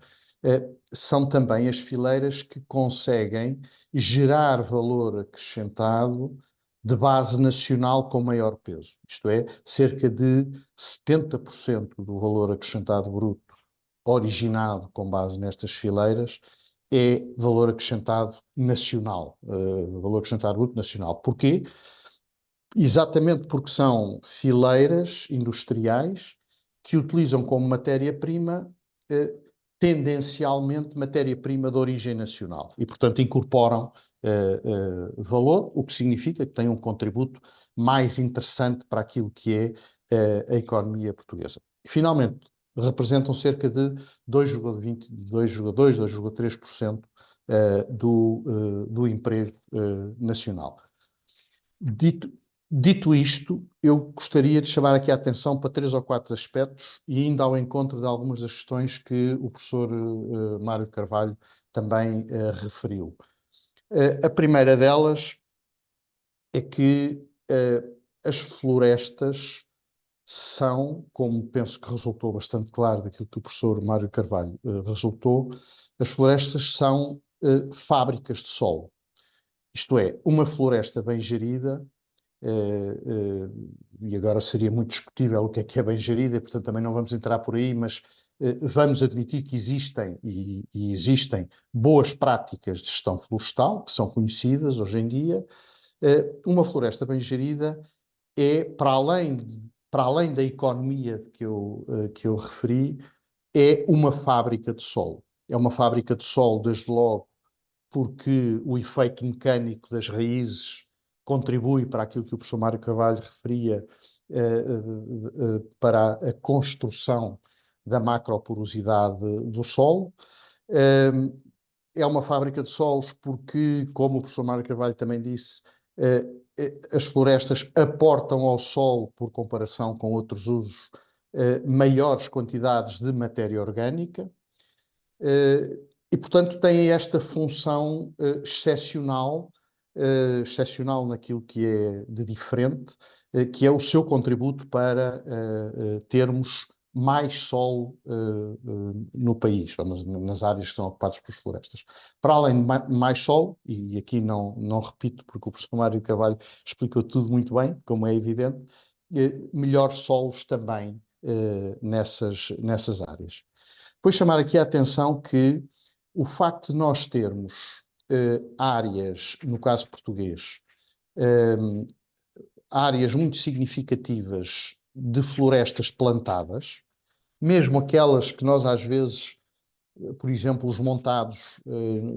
são também as fileiras que conseguem gerar valor acrescentado de base nacional com maior peso. Isto é, cerca de 70% do valor acrescentado bruto originado com base nestas fileiras é valor acrescentado nacional, valor acrescentado bruto nacional. Porquê? Exatamente porque são fileiras industriais que utilizam como matéria-prima tendencialmente matéria-prima de origem nacional e, portanto, incorporam valor, o que significa que têm um contributo mais interessante para aquilo que é a economia portuguesa. E, finalmente, representam cerca de 2,20, 2,2, 2,3% do emprego nacional. Dito isto, eu gostaria de chamar aqui a atenção para 3 ou 4 aspectos e ainda ao encontro de algumas das questões que o professor Mário Carvalho também referiu. A primeira delas é que as florestas são, como penso que resultou bastante claro daquilo que o professor Mário Carvalho resultou, as florestas são fábricas de solo. Isto é, uma floresta bem gerida, e agora seria muito discutível o que é bem gerida, e portanto também não vamos entrar por aí, mas vamos admitir que existem, e existem, boas práticas de gestão florestal, que são conhecidas hoje em dia. Uma floresta bem gerida é, para além da economia que eu referi, é uma fábrica de solo. É uma fábrica de solo, desde logo, porque o efeito mecânico das raízes contribui para aquilo que o professor Mário Carvalho referia, para a construção da macroporosidade do solo. É uma fábrica de solos porque, como o professor Mário Carvalho também disse, as florestas aportam ao solo, por comparação com outros usos, maiores quantidades de matéria orgânica, e, portanto, têm esta função excepcional naquilo que é de diferente, que é o seu contributo para termos mais solo no país, ou nas áreas que são ocupadas por florestas. Para além de mais solo, e aqui não repito, porque o professor Mário Carvalho explicou tudo muito bem, como é evidente, melhores solos também nessas áreas. Depois chamar aqui a atenção que o facto de nós termos áreas, no caso português, áreas muito significativas de florestas plantadas, mesmo aquelas que nós às vezes, por exemplo, os montados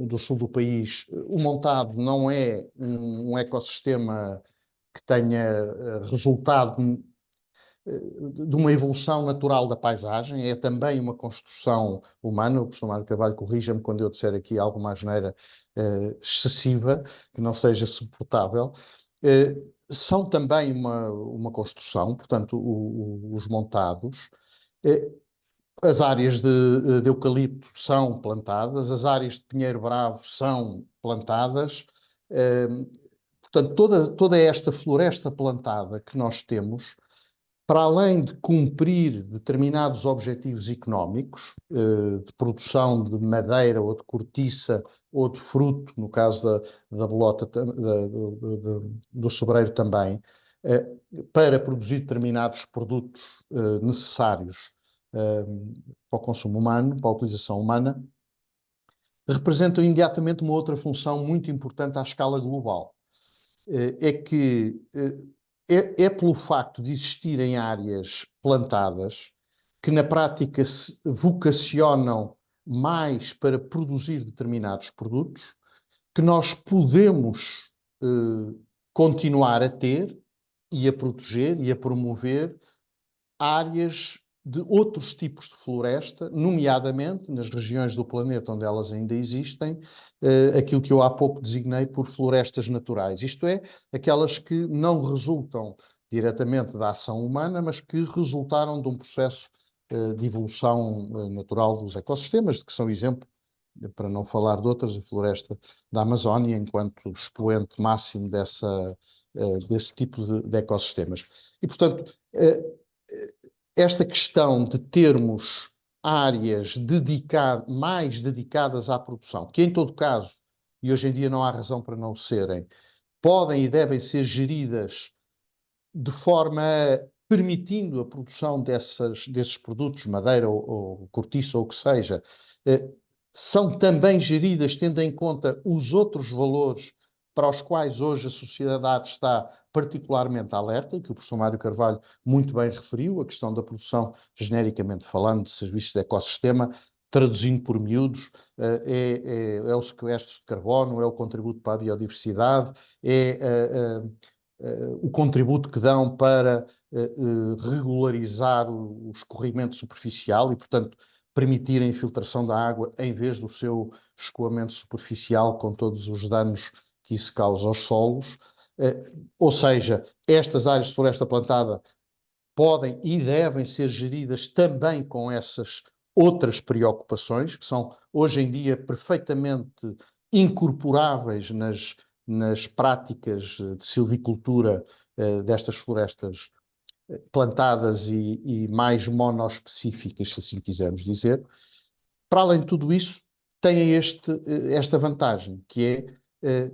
do sul do país, o montado não é um ecossistema que tenha resultado de uma evolução natural da paisagem, é também uma construção humana. O professor Mário Carvalho corrija-me quando eu disser aqui alguma asneira excessiva, que não seja suportável. São também uma construção, portanto, os montados. As áreas de eucalipto são plantadas, as áreas de pinheiro bravo são plantadas. Portanto, toda esta floresta plantada que nós temos, para além de cumprir determinados objetivos económicos, de produção de madeira ou de cortiça ou de fruto, no caso da bolota, do sobreiro também, para produzir determinados produtos necessários para o consumo humano, para a utilização humana, representam imediatamente uma outra função muito importante à escala global. É que é pelo facto de existirem áreas plantadas que na prática se vocacionam mais para produzir determinados produtos, que nós podemos continuar a ter e a proteger e a promover áreas de outros tipos de floresta, nomeadamente nas regiões do planeta onde elas ainda existem, aquilo que eu há pouco designei por florestas naturais. Isto é, aquelas que não resultam diretamente da ação humana, mas que resultaram de um processo de evolução natural dos ecossistemas, de que são exemplo, para não falar de outras, a floresta da Amazónia, enquanto expoente máximo desse tipo de ecossistemas. E, portanto, esta questão de termos áreas mais dedicadas à produção, que em todo caso, e hoje em dia não há razão para não serem, podem e devem ser geridas de forma permitindo a produção desses produtos, madeira ou cortiça ou o que seja, são também geridas tendo em conta os outros valores para os quais hoje a sociedade está particularmente alerta, que o professor Mário Carvalho muito bem referiu, a questão da produção, genericamente falando, de serviços de ecossistema, traduzindo por miúdos, é o sequestro de carbono, é o contributo para a biodiversidade, é o contributo que dão para regularizar o escorrimento superficial e, portanto, permitir a infiltração da água em vez do seu escoamento superficial com todos os danos que isso causa aos solos. Ou seja, estas áreas de floresta plantada podem e devem ser geridas também com essas outras preocupações, que são hoje em dia perfeitamente incorporáveis nas práticas de silvicultura destas florestas plantadas e mais monoespecíficas, se assim quisermos dizer. Para além de tudo isso, tem esta vantagem, que é,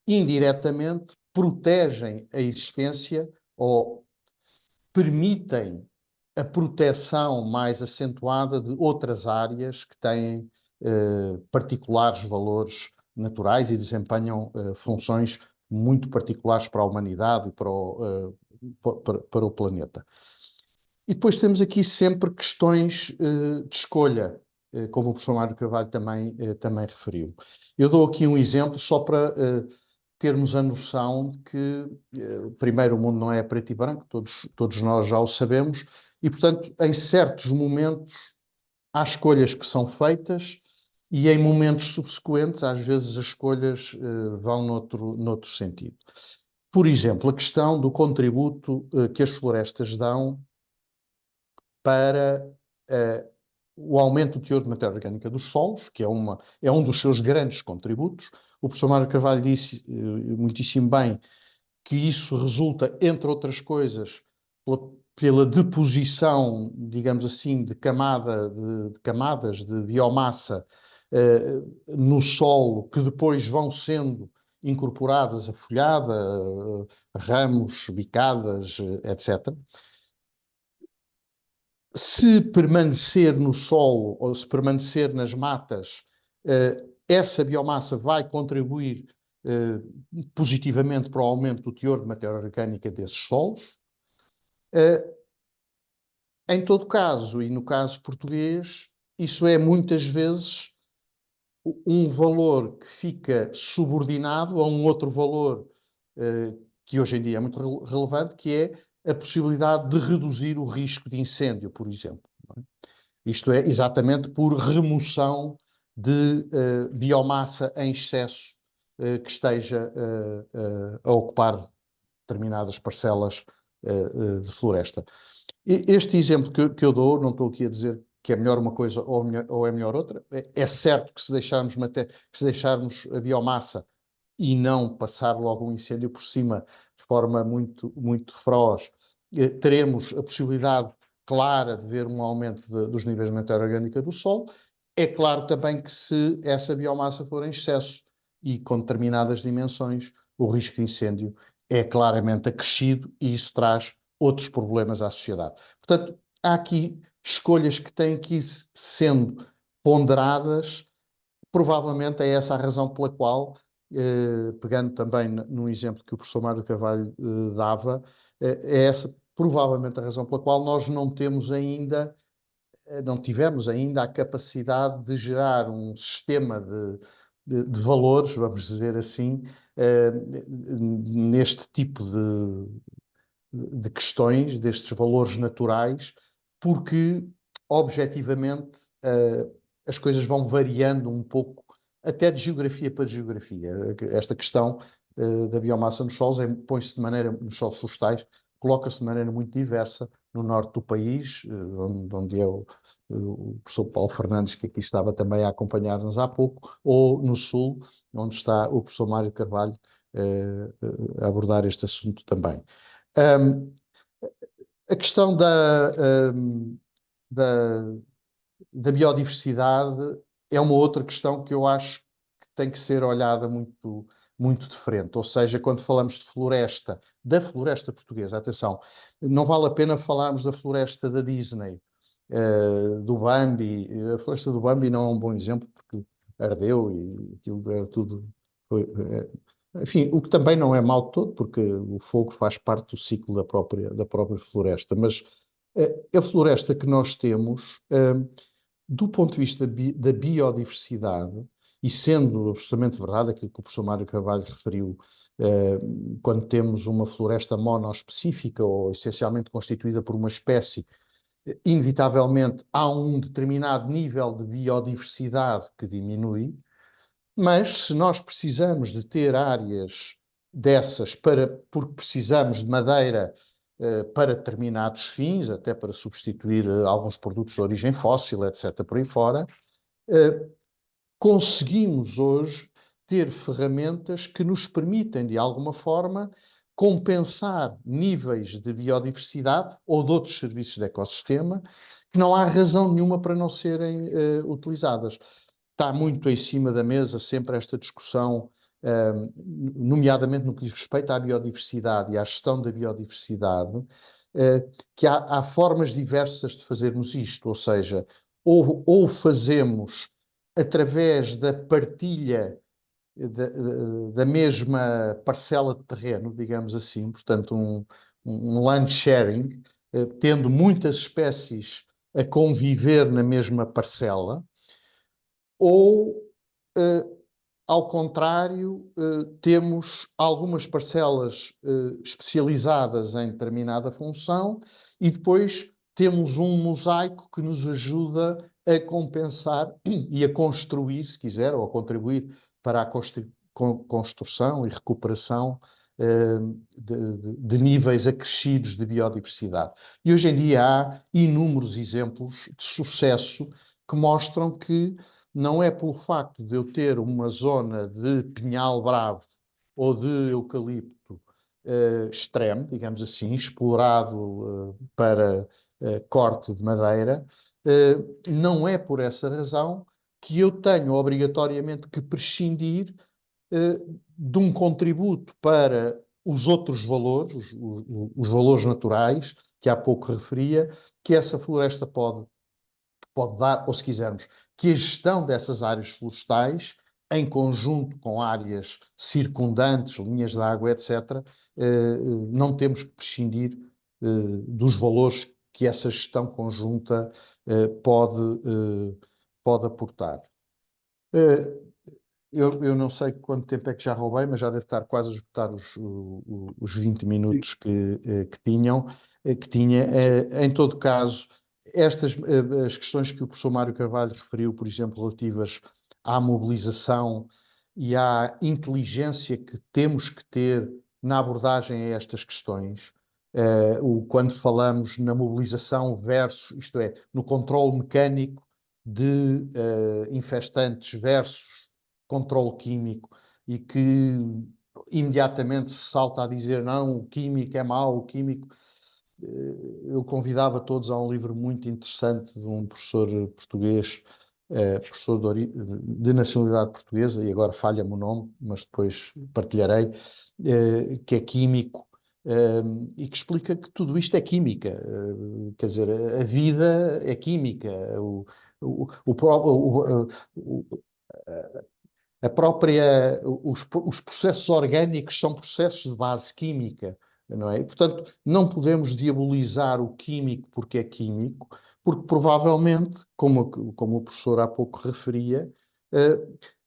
indiretamente, protegem a existência ou permitem a proteção mais acentuada de outras áreas que têm particulares valores naturais e desempenham funções muito particulares para a humanidade e para o planeta. E depois temos aqui sempre questões de escolha, como o professor Mário Carvalho também referiu. Eu dou aqui um exemplo só para termos a noção de que, primeiro, o mundo não é preto e branco, todos nós já o sabemos, e, portanto, em certos momentos há escolhas que são feitas e em momentos subsequentes, às vezes, as escolhas vão noutro sentido. Por exemplo, a questão do contributo que as florestas dão para o aumento do teor de matéria orgânica dos solos, que é um dos seus grandes contributos. O professor Mário Carvalho disse muitíssimo bem que isso resulta, entre outras coisas, pela deposição, digamos assim, de camadas de biomassa no solo, que depois vão sendo incorporadas a folhada, ramos, bicadas, etc. Se permanecer no solo ou se permanecer nas matas, essa biomassa vai contribuir positivamente para o aumento do teor de matéria orgânica desses solos. Em todo caso, e no caso português, isso é muitas vezes um valor que fica subordinado a um outro valor que hoje em dia é muito relevante, que é a possibilidade de reduzir o risco de incêndio, por exemplo. Isto é exatamente por remoção de biomassa em excesso que esteja a ocupar determinadas parcelas de floresta. Este exemplo que eu dou, não estou aqui a dizer que é melhor uma coisa ou é melhor outra. É certo que se deixarmos a biomassa e não passar logo um incêndio por cima de forma muito, muito feroz, teremos a possibilidade clara de ver um aumento dos níveis de matéria orgânica do solo. É claro também que se essa biomassa for em excesso e com determinadas dimensões, o risco de incêndio é claramente acrescido e isso traz outros problemas à sociedade. Portanto, há aqui escolhas que têm que ir sendo ponderadas. Provavelmente é essa a razão pela qual, pegando também no exemplo que o professor Mário Carvalho dava, é essa provavelmente a razão pela qual nós não tivemos ainda a capacidade de gerar um sistema de valores, vamos dizer assim, neste tipo de questões, destes valores naturais, porque, objetivamente, as coisas vão variando um pouco, até de geografia para geografia. Esta questão da biomassa nos solos põe-se de maneira, nos solos florestais, coloca-se de maneira muito diversa no norte do país, onde é o professor Paulo Fernandes, que aqui estava também a acompanhar-nos há pouco, ou no sul, onde está o professor Mário Carvalho a abordar este assunto também. A questão da biodiversidade é uma outra questão que eu acho que tem que ser olhada muito, muito de frente. Ou seja, quando falamos de floresta, da floresta portuguesa, atenção, não vale a pena falarmos da floresta da Disney, do Bambi. A floresta do Bambi não é um bom exemplo porque ardeu e aquilo era tudo... Enfim, o que também não é mau todo, porque o fogo faz parte do ciclo da própria floresta, mas a floresta que nós temos, do ponto de vista da biodiversidade, e sendo absolutamente verdade aquilo que o professor Mário Carvalho referiu quando temos uma floresta monoespecífica ou essencialmente constituída por uma espécie, inevitavelmente há um determinado nível de biodiversidade que diminui, mas se nós precisamos de ter áreas dessas porque precisamos de madeira para determinados fins, até para substituir alguns produtos de origem fóssil, etc., por aí fora, conseguimos hoje ter ferramentas que nos permitem, de alguma forma, compensar níveis de biodiversidade ou de outros serviços de ecossistema que não há razão nenhuma para não serem utilizadas. Está muito em cima da mesa sempre esta discussão, nomeadamente no que diz respeito à biodiversidade e à gestão da biodiversidade, que há formas diversas de fazermos isto, ou seja, ou fazemos através da partilha da mesma parcela de terreno, digamos assim, portanto um land sharing, tendo muitas espécies a conviver na mesma parcela, ou, ao contrário, temos algumas parcelas especializadas em determinada função e depois temos um mosaico que nos ajuda a compensar e a construir, se quiser, ou a contribuir para a construção e recuperação de níveis acrescidos de biodiversidade. E hoje em dia há inúmeros exemplos de sucesso que mostram que não é pelo facto de eu ter uma zona de pinhal bravo ou de eucalipto extremo, digamos assim, explorado para corte de madeira, não é por essa razão que eu tenho obrigatoriamente que prescindir de um contributo para os outros valores, os valores naturais, que há pouco referia, que essa floresta pode dar, ou se quisermos, que a gestão dessas áreas florestais, em conjunto com áreas circundantes, linhas de água, etc., não temos que prescindir dos valores que essa gestão conjunta pode aportar. Eu não sei quanto tempo é que já roubei, mas já deve estar quase a esgotar os 20 minutos que tinha. Em todo caso, as questões que o professor Mário Carvalho referiu, por exemplo, relativas à mobilização e à inteligência que temos que ter na abordagem a estas questões, quando falamos na mobilização versus, isto é, no controle mecânico de infestantes versus controle químico, e que imediatamente se salta a dizer não, o químico é mau, o químico... Eu convidava todos a um livro muito interessante de um professor português, professor de nacionalidade portuguesa, e agora falha-me o nome, mas depois partilharei, que é químico, e que explica que tudo isto é química. Quer dizer, a vida é química. Os processos orgânicos são processos de base química, não é? E, portanto, não podemos diabolizar o químico porque é químico, porque provavelmente, como o professor há pouco referia,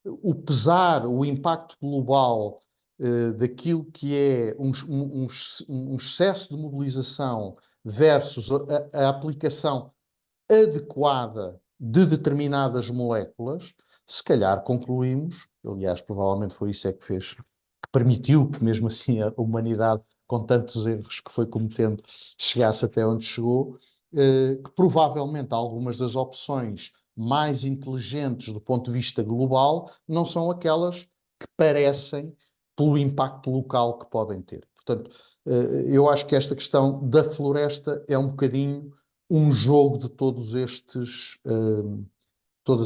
o pesar, o impacto global daquilo que é um excesso de mobilização versus a aplicação adequada de determinadas moléculas, se calhar concluímos, aliás, provavelmente foi isso que fez, que permitiu que mesmo assim a humanidade, com tantos erros que foi cometendo, chegasse até onde chegou, que provavelmente algumas das opções mais inteligentes do ponto de vista global não são aquelas que parecem pelo impacto local que podem ter. Portanto, eu acho que esta questão da floresta é um bocadinho um jogo de todas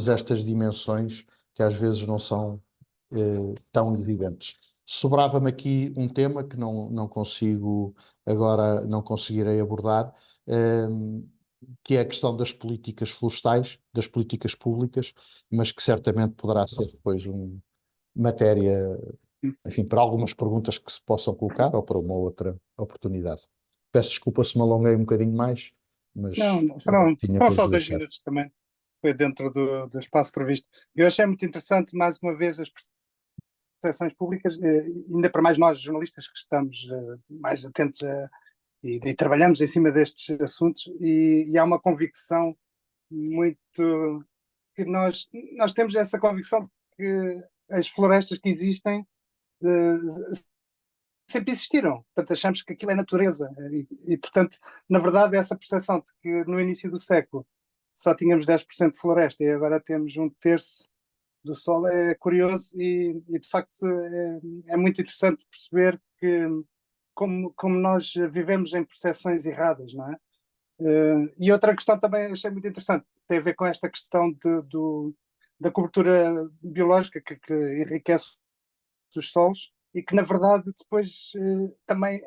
estas dimensões que às vezes não são tão evidentes. Sobrava-me aqui um tema que não consigo agora, não conseguirei abordar, que é a questão das políticas florestais, das políticas públicas, mas que certamente poderá ser depois matéria, enfim, para algumas perguntas que se possam colocar ou para uma outra oportunidade. Peço desculpa se me alonguei um bocadinho mais, mas Não, tinha foram que só 2 deixar. minutos também. Foi dentro do espaço previsto. Eu achei muito interessante, mais uma vez, a expressão percepções públicas, ainda para mais nós, jornalistas, que estamos mais atentos e trabalhamos em cima destes assuntos, e há uma convicção muito... que nós temos essa convicção de que as florestas que existem sempre existiram. Portanto, achamos que aquilo é natureza. Portanto, na verdade, essa percepção de que no início do século só tínhamos 10% de floresta e agora temos 1/3 do solo é curioso e de facto é muito interessante perceber que como nós vivemos em percepções erradas, não é? E outra questão também achei muito interessante, tem a ver com esta questão da cobertura biológica que enriquece os solos e que na verdade depois também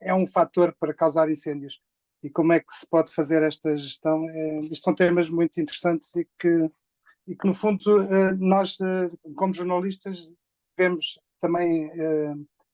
é um fator para causar incêndios. E como é que se pode fazer esta gestão? Isto são temas muito interessantes e que no fundo nós como jornalistas devemos também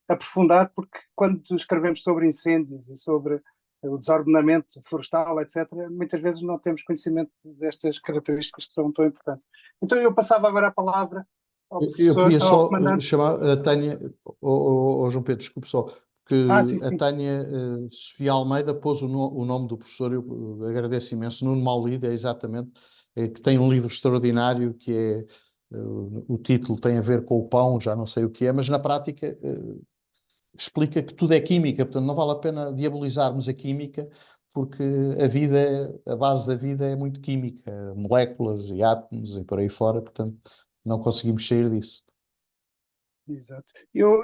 aprofundar, porque quando escrevemos sobre incêndios e sobre o desordenamento florestal, etc., muitas vezes não temos conhecimento destas características que são tão importantes. Então eu passava agora a palavra ao professor, Eu queria ao só comandante. chamar a Tânia, ou João Pedro, desculpe só, que Sim. a Tânia Sofia Almeida pôs o nome do professor, eu agradeço imenso, Nuno Maulida, exatamente, que tem um livro extraordinário que é, o título tem a ver com o pão, já não sei o que é, mas na prática explica que tudo é química, portanto não vale a pena diabolizarmos a química, porque a base da vida é muito química, moléculas e átomos e por aí fora, portanto não conseguimos sair disso. Exato. Eu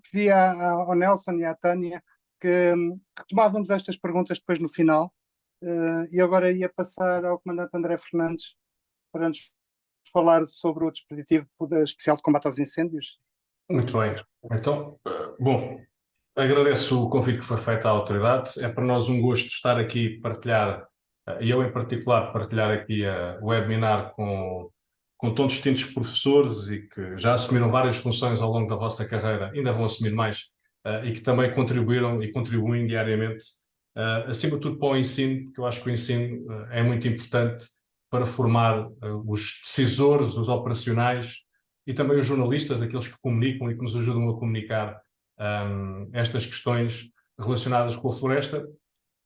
pedi ao Nelson e à Tânia que retomávamos estas perguntas depois no final, e agora ia passar ao comandante André Fernandes para nos falar sobre o dispositivo especial de combate aos incêndios. Muito bem. Então, bom, agradeço o convite que foi feito à autoridade. É para nós um gosto estar aqui partilhar, e eu em particular partilhar aqui o webinar com tão distintos professores e que já assumiram várias funções ao longo da vossa carreira, ainda vão assumir mais, e que também contribuíram e contribuem diariamente, acima de tudo para o ensino, porque eu acho que o ensino é muito importante para formar os decisores, os operacionais e também os jornalistas, aqueles que comunicam e que nos ajudam a comunicar estas questões relacionadas com a floresta,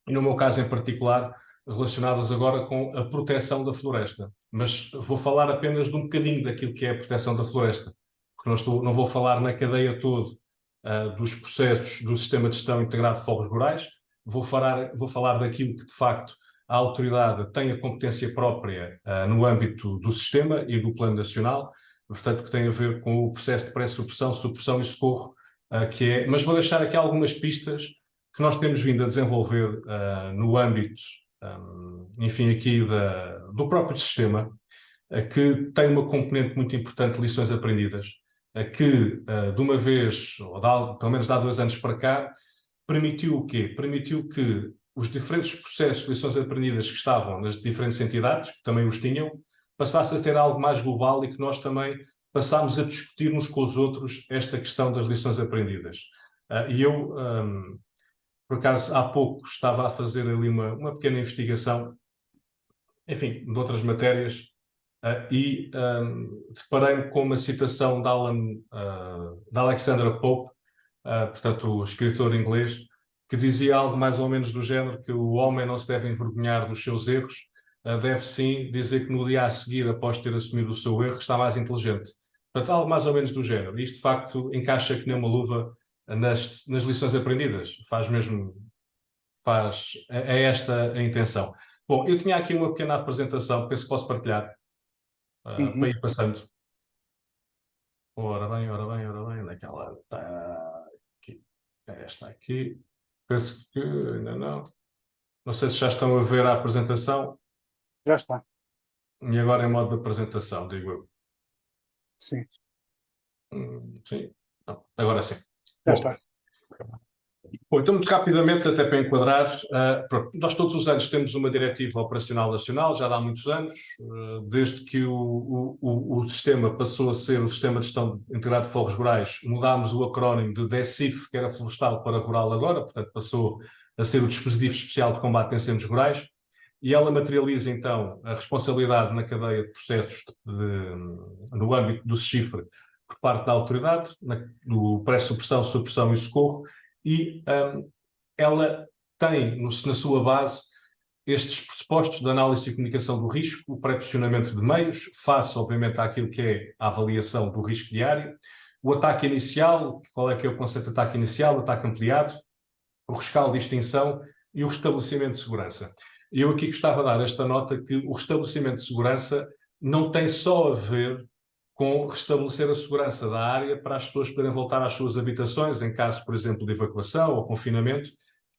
e no meu caso em particular, relacionadas agora com a proteção da floresta. Mas vou falar apenas de um bocadinho daquilo que é a proteção da floresta, porque não vou falar na cadeia toda dos processos do Sistema de Gestão Integrado de Fogos Rurais, vou falar daquilo que de facto a autoridade tem a competência própria no âmbito do sistema e do Plano Nacional, portanto que tem a ver com o processo de pré-supressão, supressão e socorro, mas vou deixar aqui algumas pistas que nós temos vindo a desenvolver no âmbito, enfim, aqui do próprio sistema, que tem uma componente muito importante de lições aprendidas, que de uma vez, ou pelo menos há 2 anos para cá, permitiu o quê? Permitiu que os diferentes processos de lições aprendidas que estavam nas diferentes entidades, que também os tinham, passasse a ter algo mais global e que nós também passámos a discutir uns com os outros esta questão das lições aprendidas. E eu, por acaso, há pouco estava a fazer ali uma pequena investigação, enfim, de outras matérias, e deparei-me com uma citação de Alexander Pope, portanto, o escritor inglês, que dizia algo mais ou menos do género que o homem não se deve envergonhar dos seus erros, deve sim dizer que no dia a seguir, após ter assumido o seu erro, está mais inteligente. Portanto, algo mais ou menos do género. Isto, de facto, encaixa que nem uma luva nas lições aprendidas. É esta a intenção. Bom, eu tinha aqui uma pequena apresentação, penso que posso partilhar, para ir passando. Ora bem, onde é que ela está? Aqui. É esta aqui. Penso que ainda não. Não sei se já estão a ver a apresentação. Já está. E agora em modo de apresentação, digo eu. Sim. Sim. Não, agora sim. Já está. Bom, então, muito rapidamente, até para enquadrar, nós todos os anos temos uma diretiva operacional nacional, já há muitos anos, desde que o sistema passou a ser o Sistema de Gestão Integrado de Fogos Rurais, mudámos o acrónimo de DECIF, que era Florestal, para Rural agora, portanto passou a ser o Dispositivo Especial de Combate a Incêndios Rurais, e ela materializa então a responsabilidade na cadeia de processos no âmbito do CIFRE, por parte da autoridade, no pré-supressão, supressão e socorro, e ela tem na sua base estes pressupostos de análise e comunicação do risco, o pré-posicionamento de meios, face, obviamente, àquilo que é a avaliação do risco diário, o ataque inicial, qual é que é o conceito de ataque inicial, ataque ampliado, o rescaldo de extinção e o restabelecimento de segurança. E eu aqui gostava de dar esta nota que o restabelecimento de segurança não tem só a ver com restabelecer a segurança da área para as pessoas poderem voltar às suas habitações, em caso, por exemplo, de evacuação ou confinamento.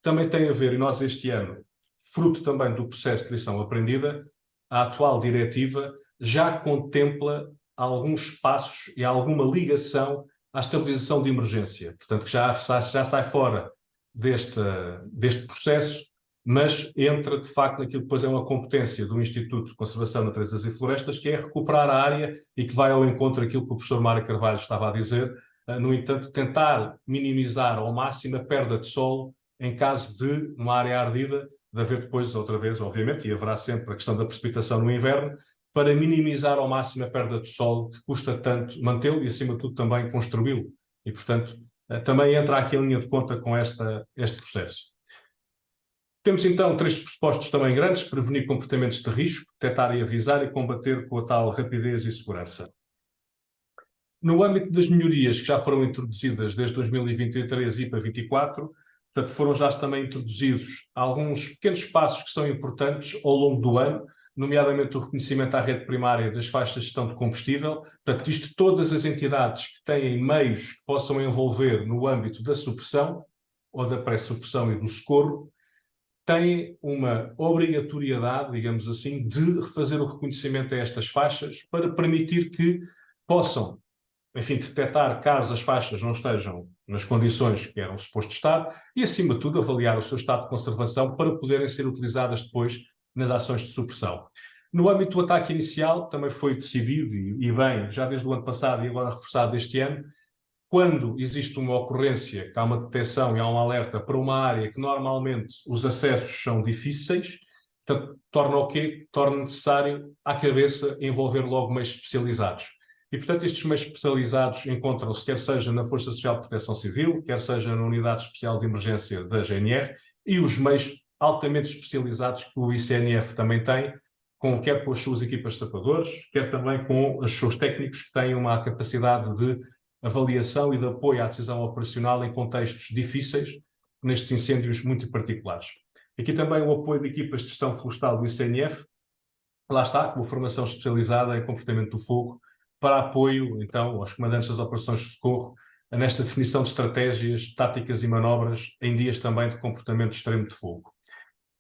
Também tem a ver, e nós este ano, fruto também do processo de lição aprendida, a atual diretiva já contempla alguns passos e alguma ligação à estabilização de emergência. Portanto, que já sai fora deste processo, mas entra, de facto, naquilo que depois é uma competência do Instituto de Conservação de Naturezas e Florestas, que é recuperar a área e que vai ao encontro daquilo que o professor Mário Carvalho estava a dizer, no entanto, tentar minimizar ao máximo a perda de solo em caso de, numa área ardida, de haver depois, outra vez, obviamente, e haverá sempre a questão da precipitação no inverno, para minimizar ao máximo a perda de solo, que custa tanto mantê-lo e, acima de tudo, também construí-lo. E, portanto, também entra aqui em linha de conta com este processo. Temos, então, 3 pressupostos também grandes: prevenir comportamentos de risco, detectar e avisar e combater com a tal rapidez e segurança. No âmbito das melhorias que já foram introduzidas desde 2023 e para 2024, portanto, foram já também introduzidos alguns pequenos passos que são importantes ao longo do ano, nomeadamente o reconhecimento à rede primária das faixas de gestão de combustível. Portanto, isto todas as entidades que têm meios que possam envolver no âmbito da supressão ou da pré-supressão e do socorro, têm uma obrigatoriedade, digamos assim, de refazer o reconhecimento a estas faixas para permitir que possam, enfim, detectar caso as faixas não estejam nas condições que eram suposto estar e, acima de tudo, avaliar o seu estado de conservação para poderem ser utilizadas depois nas ações de supressão. No âmbito do ataque inicial, também foi decidido, e bem, já desde o ano passado e agora reforçado este ano, quando existe uma ocorrência, que há uma detecção e há um alerta para uma área que normalmente os acessos são difíceis, torna o quê? Torna necessário, à cabeça, envolver logo meios especializados. E, portanto, estes meios especializados encontram-se, quer seja na Força Social de Proteção Civil, quer seja na Unidade Especial de Emergência da GNR, e os meios altamente especializados que o ICNF também tem, quer com as suas equipas de sapadores, quer também com os seus técnicos que têm uma capacidade de avaliação e de apoio à decisão operacional em contextos difíceis, nestes incêndios muito particulares. Aqui também o apoio de equipas de gestão florestal do ICNF, lá está, com a formação especializada em comportamento do fogo, para apoio, então, aos comandantes das operações de socorro, nesta definição de estratégias, táticas e manobras em dias também de comportamento extremo de fogo.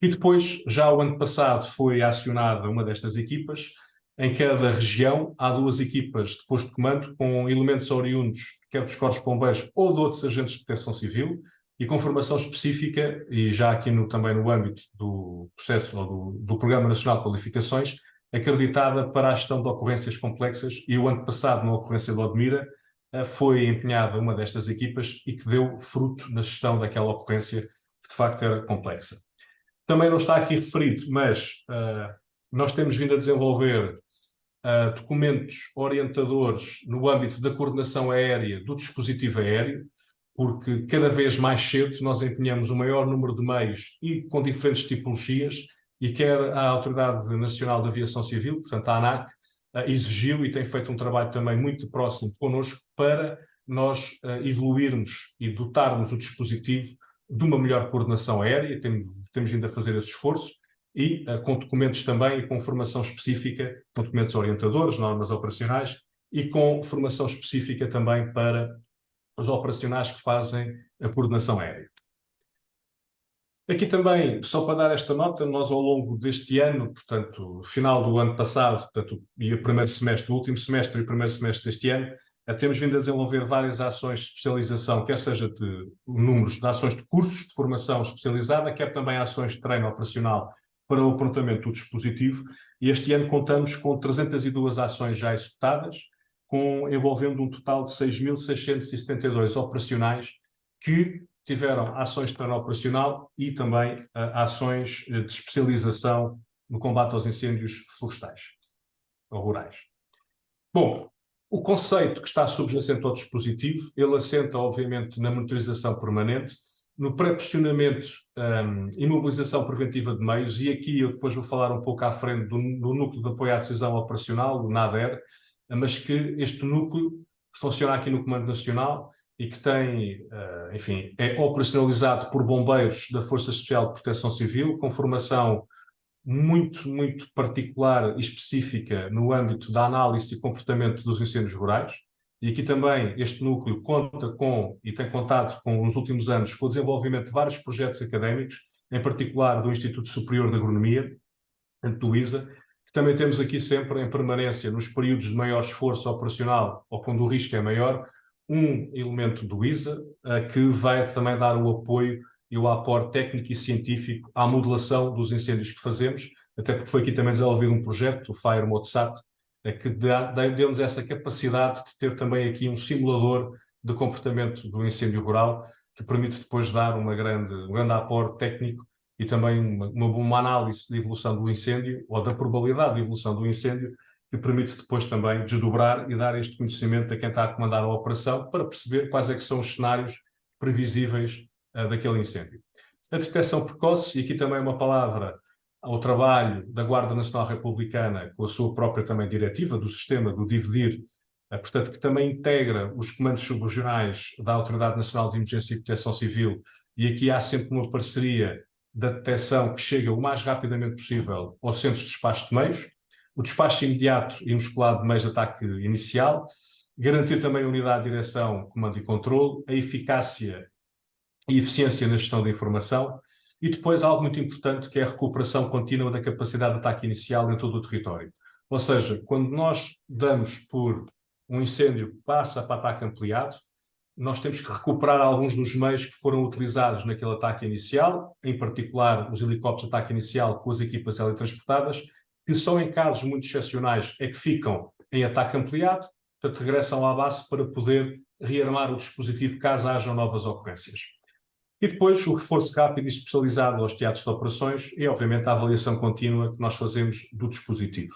E depois, já o ano passado, foi acionada uma destas equipas. Em cada região há 2 equipas de posto de comando com elementos oriundos, quer dos corpos de bombeiros ou de outros agentes de proteção civil, e com formação específica, e já aqui também no âmbito do processo ou do Programa Nacional de Qualificações, acreditada para a gestão de ocorrências complexas, e o ano passado, na ocorrência de Odmira, foi empenhada uma destas equipas e que deu fruto na gestão daquela ocorrência que de facto era complexa. Também não está aqui referido, mas nós temos vindo a desenvolver documentos orientadores no âmbito da coordenação aérea do dispositivo aéreo, porque cada vez mais cedo nós empenhamos um maior número de meios e com diferentes tipologias, e quer a Autoridade Nacional de Aviação Civil, portanto a ANAC, exigiu e tem feito um trabalho também muito próximo connosco para nós evoluirmos e dotarmos o dispositivo de uma melhor coordenação aérea. Temos vindo a fazer esse esforço, e com documentos também e com formação específica, com documentos orientadores, normas operacionais, e com formação específica também para os operacionais que fazem a coordenação aérea. Aqui também, só para dar esta nota, nós ao longo deste ano, portanto, final do ano passado, portanto, e o primeiro semestre, o último semestre e o primeiro semestre deste ano, temos vindo a desenvolver várias ações de especialização, quer seja de números de ações de cursos de formação especializada, quer também ações de treino operacional para o aprontamento do dispositivo, e este ano contamos com 302 ações já executadas, envolvendo um total de 6.672 operacionais que tiveram ações de treino operacional e também ações de especialização no combate aos incêndios florestais ou rurais. Bom, O conceito que está subjacente ao dispositivo, ele assenta, obviamente, na monitorização permanente, no pré-posicionamento e mobilização preventiva de meios, e aqui eu depois vou falar um pouco à frente do Núcleo de Apoio à Decisão Operacional, do NADER, mas que este núcleo que funciona aqui no Comando Nacional e que tem, enfim, é operacionalizado por bombeiros da Força Especial de Proteção Civil, com formação muito, muito particular e específica no âmbito da análise e comportamento dos incêndios rurais. E aqui também este núcleo conta com, e tem contado com, nos últimos anos, com o desenvolvimento de vários projetos académicos, em particular do Instituto Superior de Agronomia, do ISA, que também temos aqui sempre em permanência, nos períodos de maior esforço operacional ou quando o risco é maior, um elemento do ISA que vai também dar o apoio e o aporte técnico e científico à modelação dos incêndios que fazemos, até porque foi aqui também desenvolvido um projeto, o Fire ModSat, que deu-nos essa capacidade de ter também aqui um simulador de comportamento do incêndio rural, que permite depois dar um grande aporte técnico e também uma análise de evolução do incêndio, ou da probabilidade de evolução do incêndio, que permite depois também desdobrar e dar este conhecimento a quem está a comandar a operação, para perceber quais é que são os cenários previsíveis daquele incêndio. A detecção precoce, e aqui também uma palavra ao trabalho da Guarda Nacional Republicana, com a sua própria também diretiva do sistema do DIVDIR, portanto, que também integra os comandos subregionais da Autoridade Nacional de Emergência e Proteção Civil, e aqui há sempre uma parceria da detecção que chega o mais rapidamente possível ao centro de despacho de meios, o despacho imediato e musculado de meios de ataque inicial, garantir também a unidade de direção, comando e controle, a eficácia e eficiência na gestão da informação, e depois algo muito importante, que é a recuperação contínua da capacidade de ataque inicial em todo o território. Ou seja, quando nós damos por um incêndio que passa para ataque ampliado, nós temos que recuperar alguns dos meios que foram utilizados naquele ataque inicial, em particular os helicópteros de ataque inicial com as equipas teletransportadas, que só em casos muito excepcionais é que ficam em ataque ampliado, portanto regressam à base para poder rearmar o dispositivo caso hajam novas ocorrências. E depois o reforço rápido e especializado aos teatros de operações e, obviamente, a avaliação contínua que nós fazemos do dispositivo.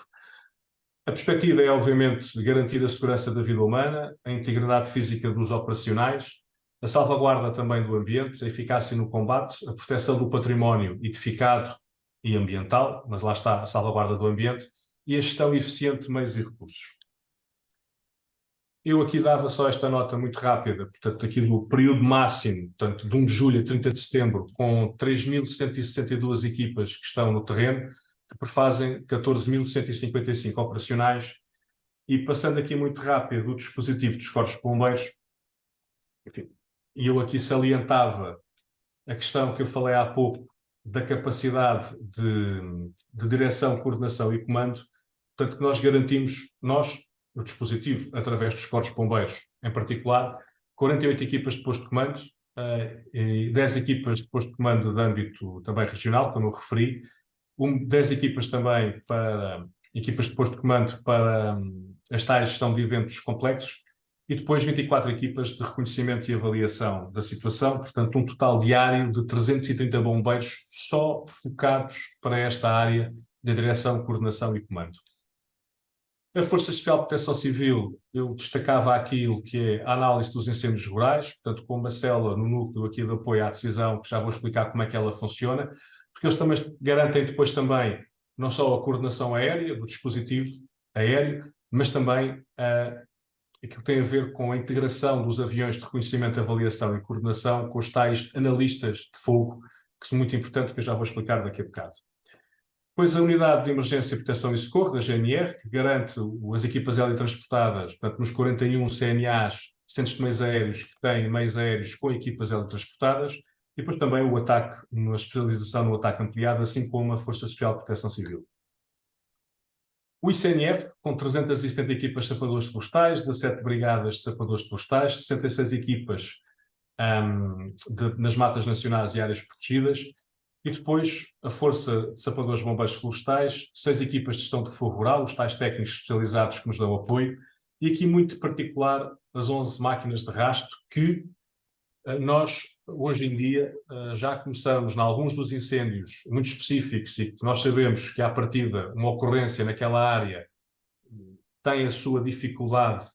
A perspectiva é, obviamente, garantir a segurança da vida humana, a integridade física dos operacionais, a salvaguarda também do ambiente, a eficácia no combate, a proteção do património edificado e ambiental, mas lá está a salvaguarda do ambiente, e a gestão eficiente de meios e recursos. Eu aqui dava só esta nota muito rápida, portanto, aqui do período máximo, portanto, de 1 de julho a 30 de setembro, com 3.162 equipas que estão no terreno, que prefazem 14.155 operacionais, e passando aqui muito rápido o dispositivo dos corpos de bombeiros, enfim, e eu aqui salientava a questão que eu falei há pouco, da capacidade de direção, coordenação e comando, portanto, que nós garantimos, no dispositivo, através dos corpos de bombeiros, em particular, 48 equipas de posto de comando e 10 equipas de posto de comando de âmbito também regional, como eu referi, 10 equipas também equipas de posto de comando para as tais gestão de eventos complexos, e depois 24 equipas de reconhecimento e avaliação da situação, portanto um total diário de 330 bombeiros só focados para esta área de direção, coordenação e comando. A Força Especial de Proteção Civil, eu destacava aquilo que é a análise dos incêndios rurais, portanto com uma célula no núcleo aqui de apoio à decisão, que já vou explicar como é que ela funciona, porque eles também garantem depois também não só a coordenação aérea, do dispositivo aéreo, mas também aquilo que tem a ver com a integração dos aviões de reconhecimento, avaliação e coordenação com os tais analistas de fogo, que é muito importante, que eu já vou explicar daqui a bocado. Depois a Unidade de Emergência, Proteção e Socorro, da GNR, que garante as equipas teletransportadas, portanto, nos 41 CNAs, centros de meios aéreos, que têm meios aéreos com equipas teletransportadas, e depois também o ataque, a especialização no ataque ampliado, assim como a Força Especial de Proteção Civil. O ICNF, com 370 equipas de sapadores florestais, 17 brigadas de sapadores florestais, 66 equipas nas matas nacionais e áreas protegidas, e depois a Força de Sapadores Bombeiros Florestais, 6 equipas de gestão de fogo rural, os tais técnicos especializados que nos dão apoio, e aqui muito particular as 11 máquinas de rastro que nós, hoje em dia, já começamos, em alguns dos incêndios muito específicos e que nós sabemos que, à partida, uma ocorrência naquela área tem a sua dificuldade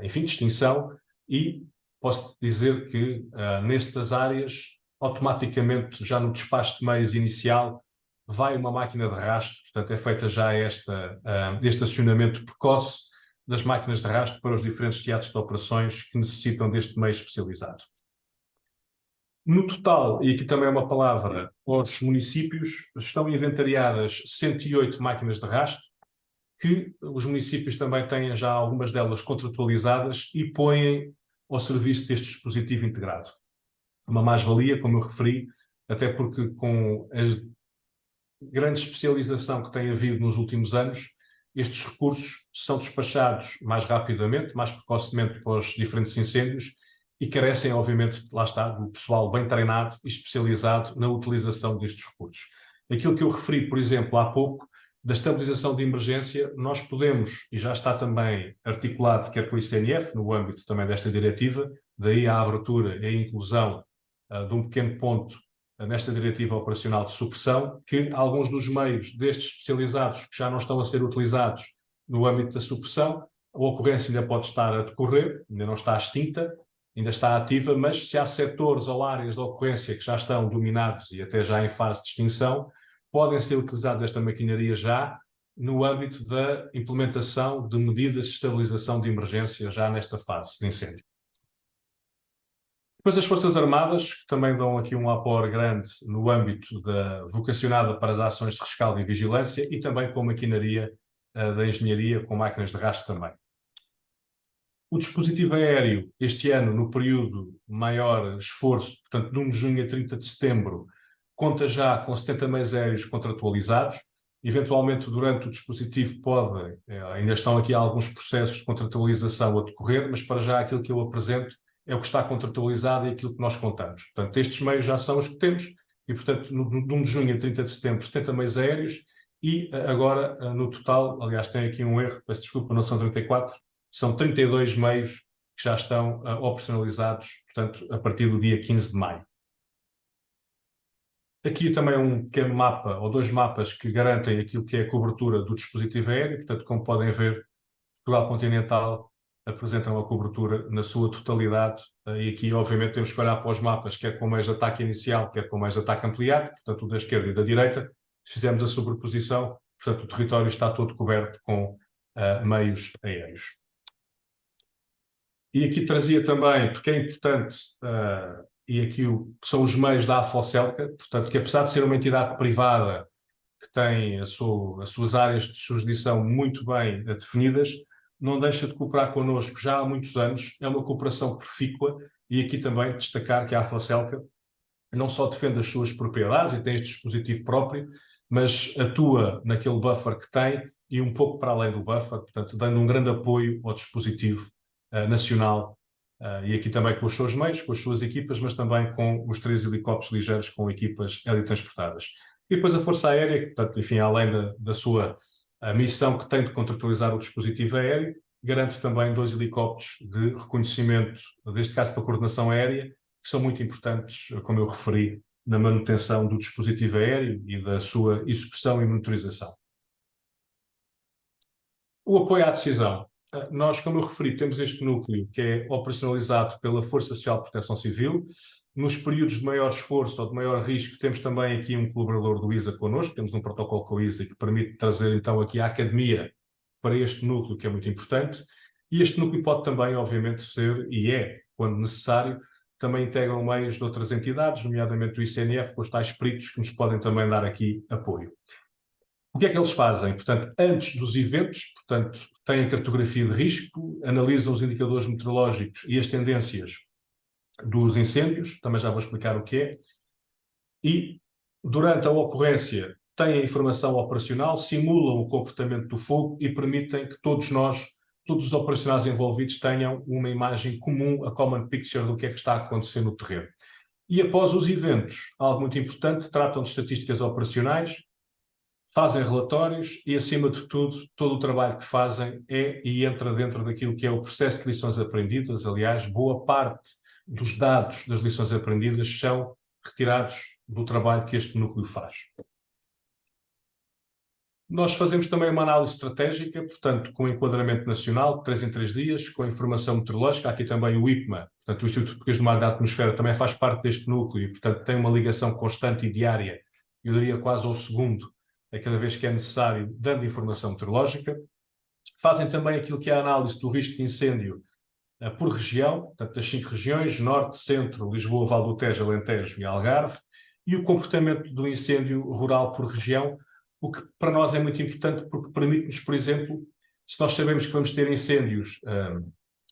enfim, de extinção, e posso dizer que nestas áreas, automaticamente, já no despacho de meios inicial, vai uma máquina de rastro, portanto é feita já este acionamento precoce das máquinas de rastro para os diferentes teatros de operações que necessitam deste meio especializado. No total, e aqui também é uma palavra, aos municípios, estão inventariadas 108 máquinas de rastro, que os municípios também têm já algumas delas contratualizadas e põem ao serviço deste dispositivo integrado. Uma mais-valia, como eu referi, até porque com a grande especialização que tem havido nos últimos anos, estes recursos são despachados mais rapidamente, mais precocemente para os diferentes incêndios e carecem, obviamente, lá está, do pessoal bem treinado e especializado na utilização destes recursos. Aquilo que eu referi, por exemplo, há pouco, da estabilização de emergência, nós podemos, e já está também articulado, quer com o ICNF, no âmbito também desta diretiva, daí a abertura e a inclusão de um pequeno ponto nesta diretiva operacional de supressão, que alguns dos meios destes especializados que já não estão a ser utilizados no âmbito da supressão, a ocorrência ainda pode estar a decorrer, ainda não está extinta, ainda está ativa, mas se há setores ou áreas da ocorrência que já estão dominados e até já em fase de extinção, podem ser utilizadas esta maquinaria já no âmbito da implementação de medidas de estabilização de emergência já nesta fase de incêndio. Depois as Forças Armadas, que também dão aqui um aporte grande no âmbito vocacionada para as ações de rescaldo e vigilância e também com maquinaria da engenharia, com máquinas de rastro também. O dispositivo aéreo, este ano, no período maior esforço, portanto, de 1 de junho a 30 de setembro, conta já com 70 meios aéreos contratualizados. Eventualmente, durante o dispositivo ainda estão aqui alguns processos de contratualização a decorrer, mas para já aquilo que eu apresento é o que está contratualizado e aquilo que nós contamos. Portanto, estes meios já são os que temos e, portanto, de 1 de junho a 30 de setembro, 70 meios aéreos e agora, no total, aliás, tem aqui um erro, peço desculpa, não são 34, são 32 meios que já estão operacionalizados, portanto, a partir do dia 15 de maio. Aqui também um pequeno mapa, ou 2 mapas, que garantem aquilo que é a cobertura do dispositivo aéreo. Portanto, como podem ver, Portugal continental apresentam a cobertura na sua totalidade. E aqui, obviamente, temos que olhar para os mapas, quer com meios de ataque inicial, quer com meios de ataque ampliado, portanto, o da esquerda e da direita. Se fizermos a sobreposição, portanto, o território está todo coberto com meios aéreos. E aqui trazia também, porque é importante, e aqui que são os meios da AFOCELCA, portanto, que apesar de ser uma entidade privada que tem as suas áreas de jurisdição muito bem definidas, não deixa de cooperar connosco já há muitos anos, é uma cooperação profícua, e aqui também destacar que a AFOCELCA não só defende as suas propriedades e tem este dispositivo próprio, mas atua naquele buffer que tem e um pouco para além do buffer, portanto, dando um grande apoio ao dispositivo nacional, e aqui também com os seus meios, com as suas equipas, mas também com os 3 helicópteros ligeiros com equipas helitransportadas. E depois a Força Aérea, que, portanto, enfim, além da sua missão que tem de contratualizar o dispositivo aéreo, garante também 2 helicópteros de reconhecimento, neste caso para coordenação aérea, que são muito importantes, como eu referi, na manutenção do dispositivo aéreo e da sua execução e monitorização. O apoio à decisão. Nós, como eu referi, temos este núcleo que é operacionalizado pela Força Social de Proteção Civil. Nos períodos de maior esforço ou de maior risco, temos também aqui um colaborador do ISA connosco, temos um protocolo com o ISA que permite trazer então aqui a academia para este núcleo, que é muito importante. E este núcleo pode também, obviamente, ser, e é, quando necessário, também integram meios de outras entidades, nomeadamente do ICNF, com os tais peritos que nos podem também dar aqui apoio. O que é que eles fazem? Portanto, antes dos eventos, portanto, têm cartografia de risco, analisam os indicadores meteorológicos e as tendências dos incêndios, também já vou explicar o que é, e durante a ocorrência têm a informação operacional, simulam o comportamento do fogo e permitem que todos os operacionais envolvidos tenham uma imagem comum, a common picture do que é que está a acontecer no terreno. E após os eventos, algo muito importante, tratam de estatísticas operacionais, fazem relatórios e, acima de tudo, todo o trabalho que fazem é e entra dentro daquilo que é o processo de lições aprendidas. Aliás, boa parte dos dados das lições aprendidas são retirados do trabalho que este núcleo faz. Nós fazemos também uma análise estratégica, portanto, com enquadramento nacional, de 3 em 3 dias, com informação meteorológica. Há aqui também o IPMA, portanto, o Instituto Português do Mar e da Atmosfera, também faz parte deste núcleo e, portanto, tem uma ligação constante e diária, eu diria quase ao segundo, a cada vez que é necessário, dando informação meteorológica. Fazem também aquilo que é a análise do risco de incêndio por região, portanto, das 5 regiões, Norte, Centro, Lisboa, Val do Tejo, Alentejo e Algarve, e o comportamento do incêndio rural por região, o que para nós é muito importante porque permite-nos, por exemplo, se nós sabemos que vamos ter incêndios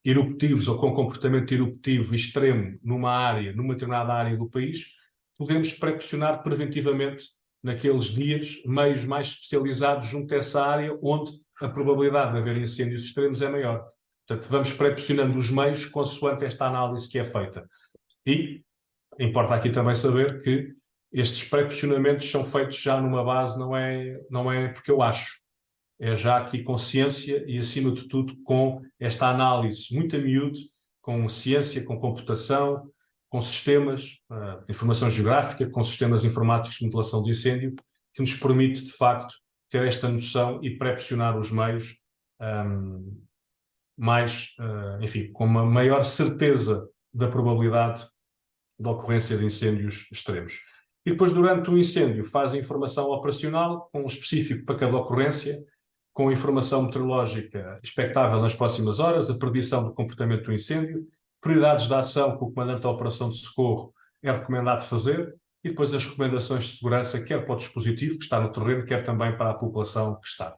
eruptivos ou com comportamento eruptivo extremo numa determinada área do país, podemos pré-posicionar preventivamente naqueles dias meios mais especializados junto a essa área onde a probabilidade de haver incêndios extremos é maior. Portanto, vamos pré-posicionando os meios consoante esta análise que é feita. E importa aqui também saber que estes pré-posicionamentos são feitos já numa base, não é porque eu acho. É já aqui com ciência e, acima de tudo, com esta análise muito a miúdo, com ciência, com computação, com sistemas de informação geográfica, com sistemas informáticos de modelação de incêndio, que nos permite, de facto, ter esta noção e pré-posicionar os meios enfim, com uma maior certeza da probabilidade da ocorrência de incêndios extremos. E depois, durante o incêndio, faz a informação operacional, com um específico para cada ocorrência, com a informação meteorológica expectável nas próximas horas, a predição do comportamento do incêndio, prioridades de ação que o comandante da operação de socorro é recomendado fazer, e depois as recomendações de segurança, quer para o dispositivo que está no terreno, quer também para a população que está.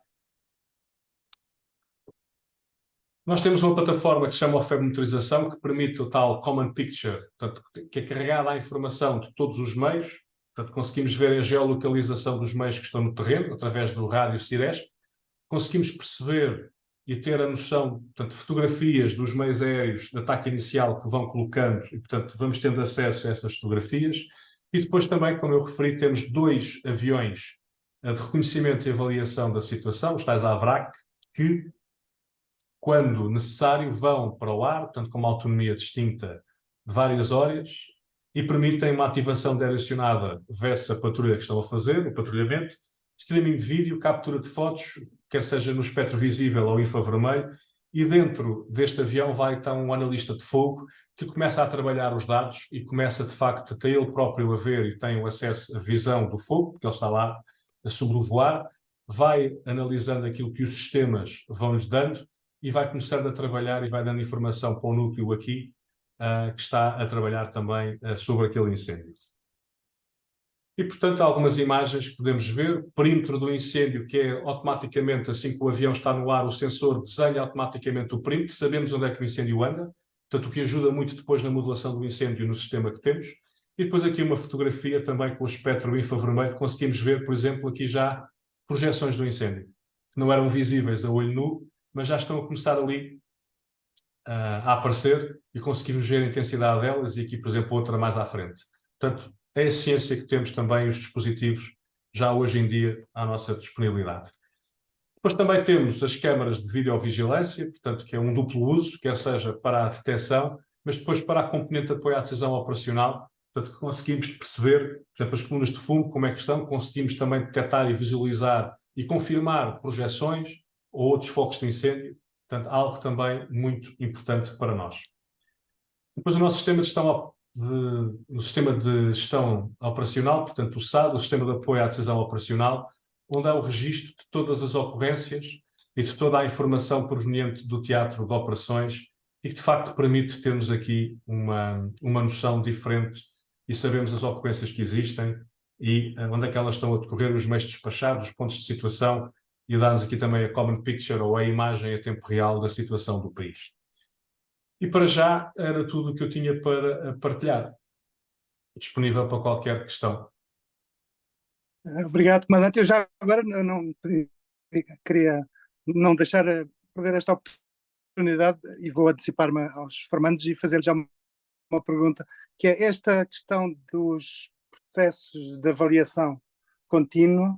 Nós temos uma plataforma que se chama OFEB Monitorização, que permite o tal Common Picture, portanto, que é carregada a informação de todos os meios. Portanto, conseguimos ver a geolocalização dos meios que estão no terreno, através do rádio CIRESP. Conseguimos perceber e ter a noção, portanto, fotografias dos meios aéreos de ataque inicial que vão colocando e, portanto, vamos tendo acesso a essas fotografias. E depois também, como eu referi, temos 2 aviões de reconhecimento e avaliação da situação, os tais AVRAC, que, quando necessário, vão para o ar, portanto, com uma autonomia distinta de várias horas, e permitem uma ativação direcionada versus a patrulha que estão a fazer, o patrulhamento, streaming de vídeo, captura de fotos, quer seja no espectro visível ou infravermelho, e dentro deste avião vai então um analista de fogo que começa a trabalhar os dados e começa, de facto, até ele próprio a ver e tem o acesso à visão do fogo, porque ele está lá a sobrevoar, vai analisando aquilo que os sistemas vão-lhe dando e vai começando a trabalhar e vai dando informação para o núcleo aqui, que está a trabalhar também sobre aquele incêndio. E, portanto, há algumas imagens que podemos ver. O perímetro do incêndio, que é automaticamente, assim que o avião está no ar, o sensor desenha automaticamente o perímetro, sabemos onde é que o incêndio anda, portanto, o que ajuda muito depois na modelação do incêndio no sistema que temos. E depois aqui uma fotografia também com o espectro infravermelho, conseguimos ver, por exemplo, aqui já projeções do incêndio, que não eram visíveis a olho nu, mas já estão a começar ali a aparecer e conseguimos ver a intensidade delas, e aqui, por exemplo, outra mais à frente. Portanto, é a ciência que temos também, os dispositivos, já hoje em dia, à nossa disponibilidade. Depois também temos as câmaras de videovigilância, portanto, que é um duplo uso, quer seja para a detecção, mas depois para a componente de apoio à decisão operacional, portanto, conseguimos perceber, por exemplo, as colunas de fumo, como é que estão, conseguimos também detectar e visualizar e confirmar projeções ou outros focos de incêndio, portanto, algo também muito importante para nós. Depois o nosso sistema de gestão operacional, portanto, o SAD, o Sistema de Apoio à Decisão Operacional, onde há o registro de todas as ocorrências e de toda a informação proveniente do teatro de operações e que, de facto, permite termos aqui uma noção diferente e sabemos as ocorrências que existem e onde é que elas estão a decorrer, os meios despachados, os pontos de situação, e dar-nos aqui também a Common Picture, ou a imagem a tempo real da situação do país. E para já era tudo o que eu tinha para partilhar. Disponível para qualquer questão. Obrigado, comandante. Eu já agora não queria não deixar perder esta oportunidade e vou antecipar-me aos formandos e fazer-lhe já uma pergunta, que é esta questão dos processos de avaliação contínua,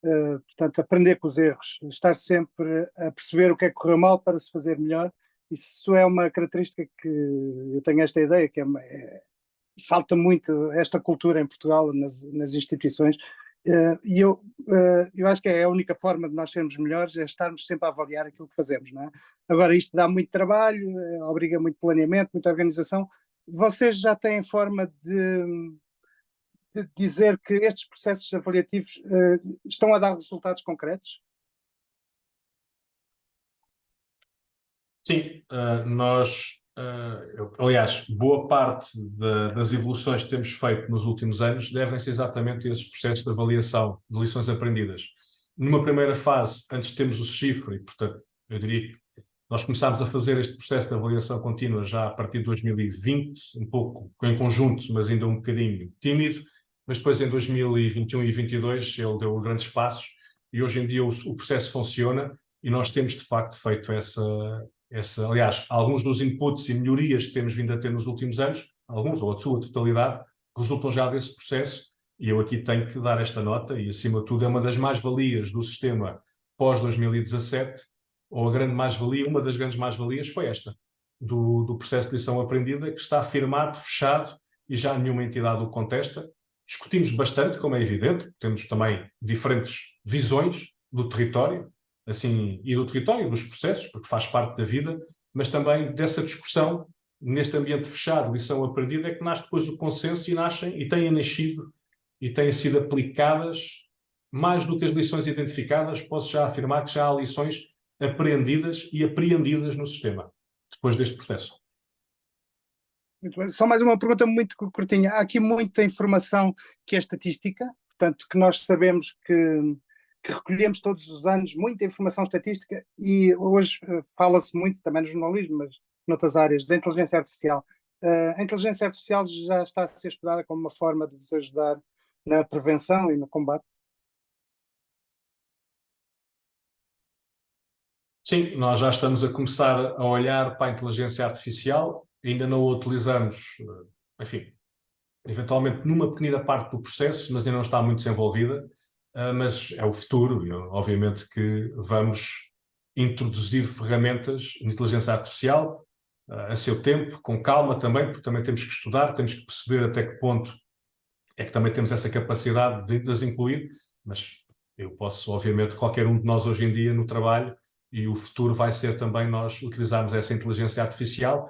portanto, aprender com os erros, estar sempre a perceber o que é que correu mal para se fazer melhor. Isso é uma característica que eu tenho esta ideia, que falta muito esta cultura em Portugal, nas instituições, Eu acho que é a única forma de nós sermos melhores, é estarmos sempre a avaliar aquilo que fazemos, não é? Agora, isto dá muito trabalho, obriga muito planeamento, muita organização. Vocês já têm forma de dizer que estes processos avaliativos estão a dar resultados concretos? Sim, aliás, boa parte das evoluções que temos feito nos últimos anos devem-se exatamente a esses processos de avaliação de lições aprendidas. Numa primeira fase, antes de termos o CIFRE, portanto, eu diria que nós começámos a fazer este processo de avaliação contínua já a partir de 2020, um pouco em conjunto, mas ainda um bocadinho tímido, mas depois em 2021 e 2022 ele deu grandes passos e hoje em dia o processo funciona e nós temos de facto feito aliás, alguns dos inputs e melhorias que temos vindo a ter nos últimos anos, alguns ou a sua totalidade, resultam já desse processo e eu aqui tenho que dar esta nota e acima de tudo é uma das mais-valias do sistema pós-2017, ou a grande mais-valia, uma das grandes mais-valias foi esta, do processo de lição aprendida, que está firmado, fechado e já nenhuma entidade o contesta. Discutimos bastante, como é evidente, temos também diferentes visões do território, assim, e do território, dos processos, porque faz parte da vida, mas também dessa discussão, neste ambiente fechado, lição aprendida, é que nasce depois o consenso e nascem, e têm nascido, e têm sido aplicadas, mais do que as lições identificadas, posso já afirmar que já há lições aprendidas e apreendidas no sistema, depois deste processo. Muito bem. Só mais uma pergunta muito curtinha. Há aqui muita informação que é estatística, portanto, que nós sabemos que recolhemos todos os anos muita informação estatística e hoje fala-se muito, também no jornalismo, mas noutras áreas, da inteligência artificial. A inteligência artificial já está a ser estudada como uma forma de vos ajudar na prevenção e no combate? Sim, nós já estamos a começar a olhar para a inteligência artificial, ainda não a utilizamos, enfim, eventualmente numa pequena parte do processo, mas ainda não está muito desenvolvida, mas é o futuro e obviamente que vamos introduzir ferramentas de inteligência artificial a seu tempo, com calma também, porque também temos que estudar, temos que perceber até que ponto é que também temos essa capacidade de as incluir, mas eu posso, obviamente, qualquer um de nós hoje em dia no trabalho, e o futuro vai ser também nós utilizarmos essa inteligência artificial,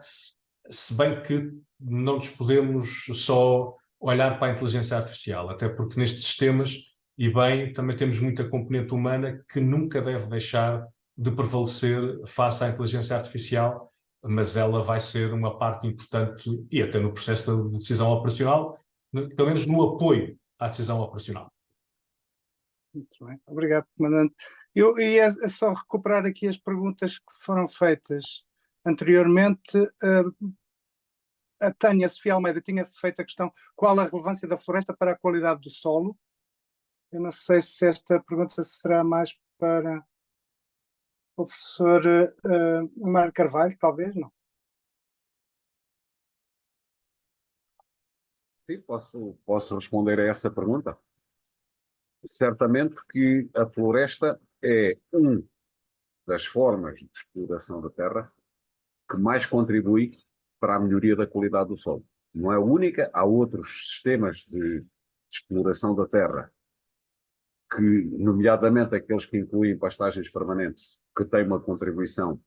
se bem que não nos podemos só olhar para a inteligência artificial, até porque nestes sistemas, e bem, também temos muita componente humana que nunca deve deixar de prevalecer face à inteligência artificial, mas ela vai ser uma parte importante, e até no processo de decisão operacional, pelo menos no apoio à decisão operacional. Muito bem, obrigado, comandante. Eu ia só recuperar aqui as perguntas que foram feitas anteriormente. A Tânia Sofia Almeida tinha feito a questão: qual a relevância da floresta para a qualidade do solo? Eu não sei se esta pergunta será mais para o professor Mário Carvalho, talvez, não? Sim, posso responder a essa pergunta. Certamente que a floresta é uma das formas de exploração da terra que mais contribui para a melhoria da qualidade do solo. Não é a única, há outros sistemas de exploração da terra, que, nomeadamente aqueles que incluem pastagens permanentes, que têm uma contribuição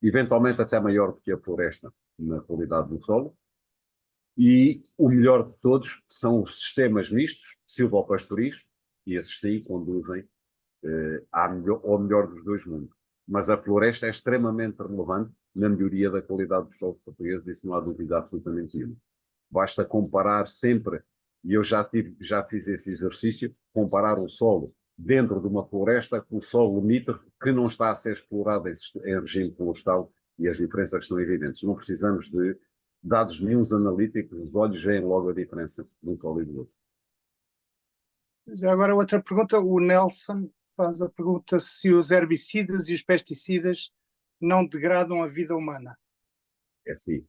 eventualmente até maior do que a floresta na qualidade do solo. E o melhor de todos são os sistemas mistos, silvopastoris, e esses sim conduzem ao melhor dos dois mundos. Mas a floresta é extremamente relevante na melhoria da qualidade dos solos portugueses, isso não há dúvida absolutamente nenhuma. Basta comparar sempre, e eu já fiz esse exercício, comparar o solo dentro de uma floresta com o solo limítrofe que não está a ser explorado em regime florestal, e as diferenças são evidentes. Não precisamos de dados nenhuns analíticos, os olhos veem logo a diferença de um solo e do outro. Já agora outra pergunta, o Nelson faz a pergunta se os herbicidas e os pesticidas não degradam a vida humana. É assim,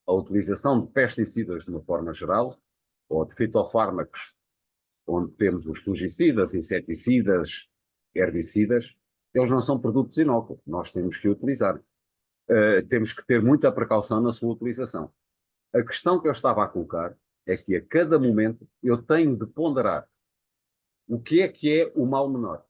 a utilização de pesticidas de uma forma geral, ou de fitofármacos, onde temos os fungicidas, inseticidas, herbicidas, eles não são produtos inócuos, nós temos que utilizar. Temos que ter muita precaução na sua utilização. A questão que eu estava a colocar é que a cada momento eu tenho de ponderar o que é o mal menor.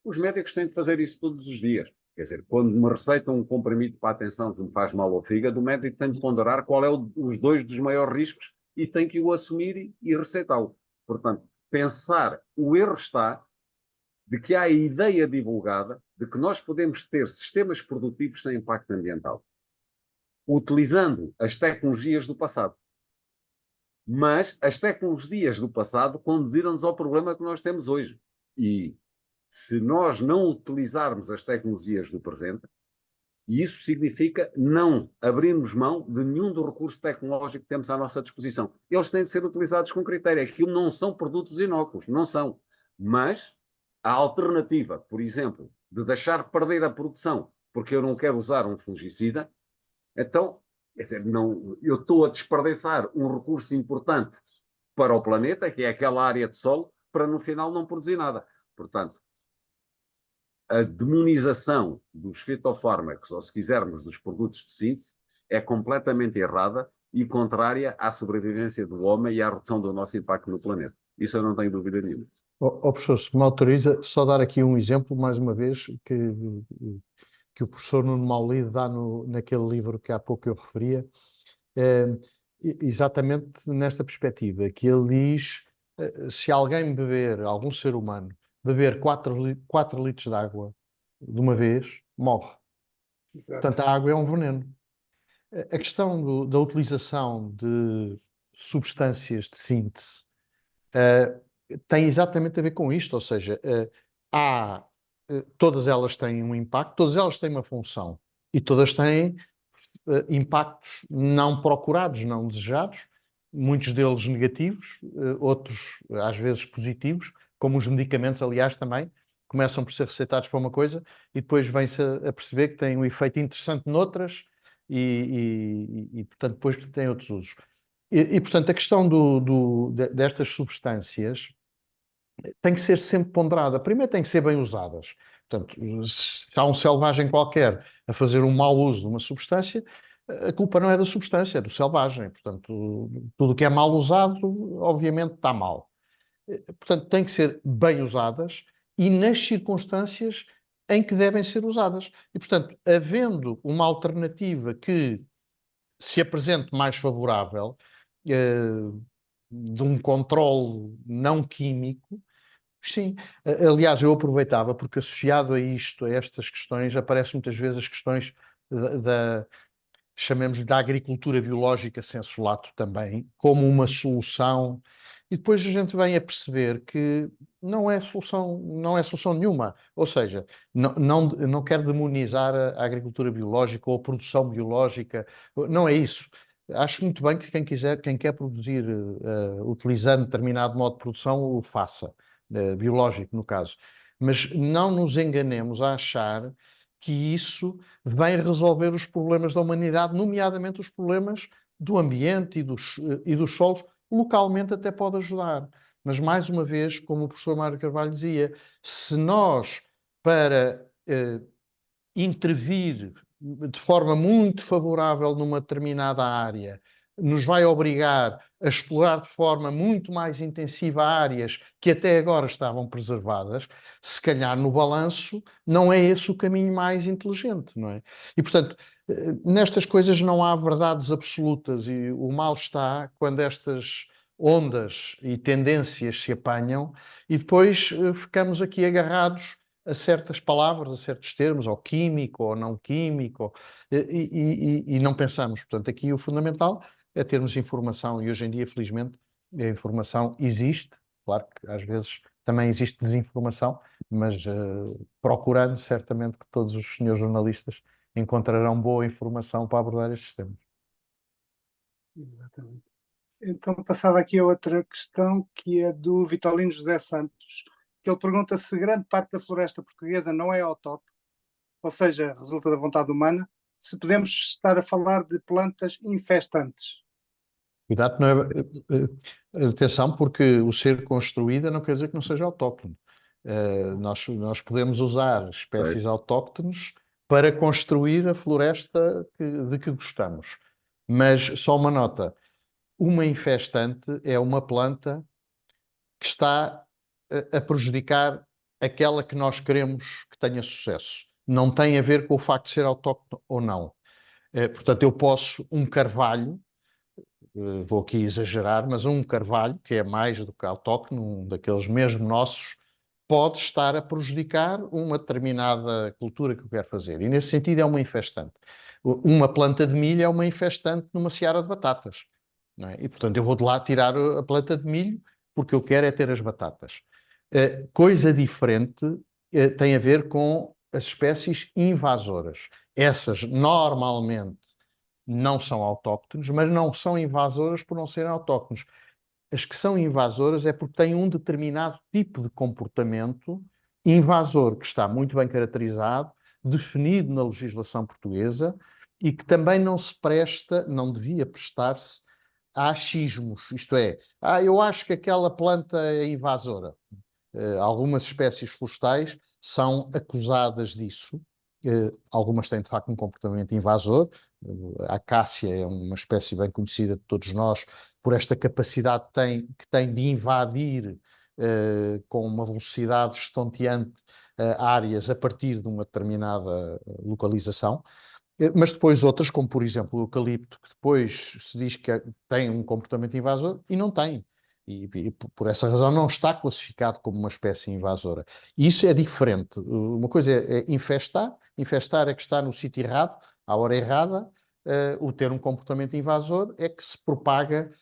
Os médicos têm de fazer isso todos os dias. Quer dizer, quando me receitam um comprimido para a atenção que me faz mal ao fígado, o médico tem de ponderar qual é os dois dos maiores riscos e tem que o assumir e receitá-lo. Portanto, pensar, o erro está de que há a ideia divulgada de que nós podemos ter sistemas produtivos sem impacto ambiental, utilizando as tecnologias do passado. Mas as tecnologias do passado conduziram-nos ao problema que nós temos hoje. E se nós não utilizarmos as tecnologias do presente, isso significa não abrirmos mão de nenhum do recurso tecnológico que temos à nossa disposição. Eles têm de ser utilizados com critério. Aquilo não são produtos inócuos, não são. Mas a alternativa, por exemplo, de deixar perder a produção porque eu não quero usar um fungicida, então não, eu estou a desperdiçar um recurso importante para o planeta, que é aquela área de solo, para no final não produzir nada. Portanto, a demonização dos fitofármacos, ou se quisermos, dos produtos de síntese, é completamente errada e contrária à sobrevivência do homem e à redução do nosso impacto no planeta. Isso eu não tenho dúvida nenhuma. Professor, se me autoriza, só dar aqui um exemplo, mais uma vez, que o professor Nuno Maulide dá naquele livro que há pouco eu referia, exatamente nesta perspectiva, que ele diz, se alguém beber, algum ser humano, beber 4 litros de água de uma vez, morre. Exato. Portanto, a água é um veneno. A questão da utilização de substâncias de síntese tem exatamente a ver com isto, ou seja, todas elas têm um impacto, todas elas têm uma função e todas têm impactos não procurados, não desejados, muitos deles negativos, outros às vezes positivos, como os medicamentos, aliás, também começam por ser receitados para uma coisa e depois vem-se a perceber que têm um efeito interessante noutras e portanto, depois têm outros usos. Portanto, a questão destas substâncias tem que ser sempre ponderada. Primeiro, tem que ser bem usadas. Portanto, se há um selvagem qualquer a fazer um mau uso de uma substância, a culpa não é da substância, é do selvagem. Portanto, tudo que é mal usado, obviamente, está mal. Portanto, têm que ser bem usadas e nas circunstâncias em que devem ser usadas. E, portanto, havendo uma alternativa que se apresente mais favorável, de um controle não químico, sim. Aliás, eu aproveitava, porque associado a isto, a estas questões, aparecem muitas vezes as questões chamemos-lhe da agricultura biológica sensu lato também, como uma solução, e depois a gente vem a perceber que não é solução nenhuma. Ou seja, não quero demonizar a agricultura biológica ou a produção biológica, não é isso. Acho muito bem que quem quer produzir utilizando determinado modo de produção, o faça, biológico no caso. Mas não nos enganemos a achar que isso vem resolver os problemas da humanidade, nomeadamente os problemas do ambiente e dos solos. Localmente até pode ajudar. Mas, mais uma vez, como o professor Mário Carvalho dizia, se nós, para intervir de forma muito favorável numa determinada área, nos vai obrigar a explorar de forma muito mais intensiva áreas que até agora estavam preservadas, se calhar no balanço não é esse o caminho mais inteligente, não é? E, portanto, nestas coisas não há verdades absolutas e o mal está quando estas ondas e tendências se apanham e depois ficamos aqui agarrados a certas palavras, a certos termos, ou químico, ou não químico, e não pensamos. Portanto, aqui o fundamental é termos informação, e hoje em dia, felizmente, a informação existe. Claro que às vezes também existe desinformação, mas procurando, certamente que todos os senhores jornalistas encontrarão boa informação para abordar estes temas. Exatamente. Então passava aqui a outra questão, que é do Vitorino José Santos, que ele pergunta se grande parte da floresta portuguesa não é autóctone, ou seja, resulta da vontade humana, se podemos estar a falar de plantas infestantes. Cuidado, não é, atenção, porque o ser construída não quer dizer que não seja autóctone. Nós podemos usar espécies autóctones para construir a floresta de que gostamos. Mas só uma nota, uma infestante é uma planta que está a prejudicar aquela que nós queremos que tenha sucesso. Não tem a ver com o facto de ser autóctone ou não. Portanto, eu posso, um carvalho, vou aqui exagerar, mas um carvalho, que é mais do que autóctone, um daqueles mesmo nossos, pode estar a prejudicar uma determinada cultura que eu quero fazer. E nesse sentido é uma infestante. Uma planta de milho é uma infestante numa seara de batatas. Não é? E, portanto, eu vou de lá tirar a planta de milho porque eu quero é ter as batatas. Coisa diferente tem a ver com as espécies invasoras. Essas normalmente não são autóctones, mas não são invasoras por não serem autóctones. As que são invasoras é porque têm um determinado tipo de comportamento invasor que está muito bem caracterizado, definido na legislação portuguesa e que também não se presta, não devia prestar-se a achismos. Isto é, eu acho que aquela planta é invasora. Algumas espécies florestais são acusadas disso. Algumas têm, de facto, um comportamento invasor. A acácia é uma espécie bem conhecida de todos nós por esta capacidade que tem de invadir com uma velocidade estonteante áreas a partir de uma determinada localização. Mas depois outras, como por exemplo o eucalipto, que depois se diz que tem um comportamento invasor e não tem. E por essa razão não está classificado como uma espécie invasora. E isso é diferente. Uma coisa é infestar. Infestar é que está no sítio errado, à hora errada. O ter um comportamento invasor é que se propaga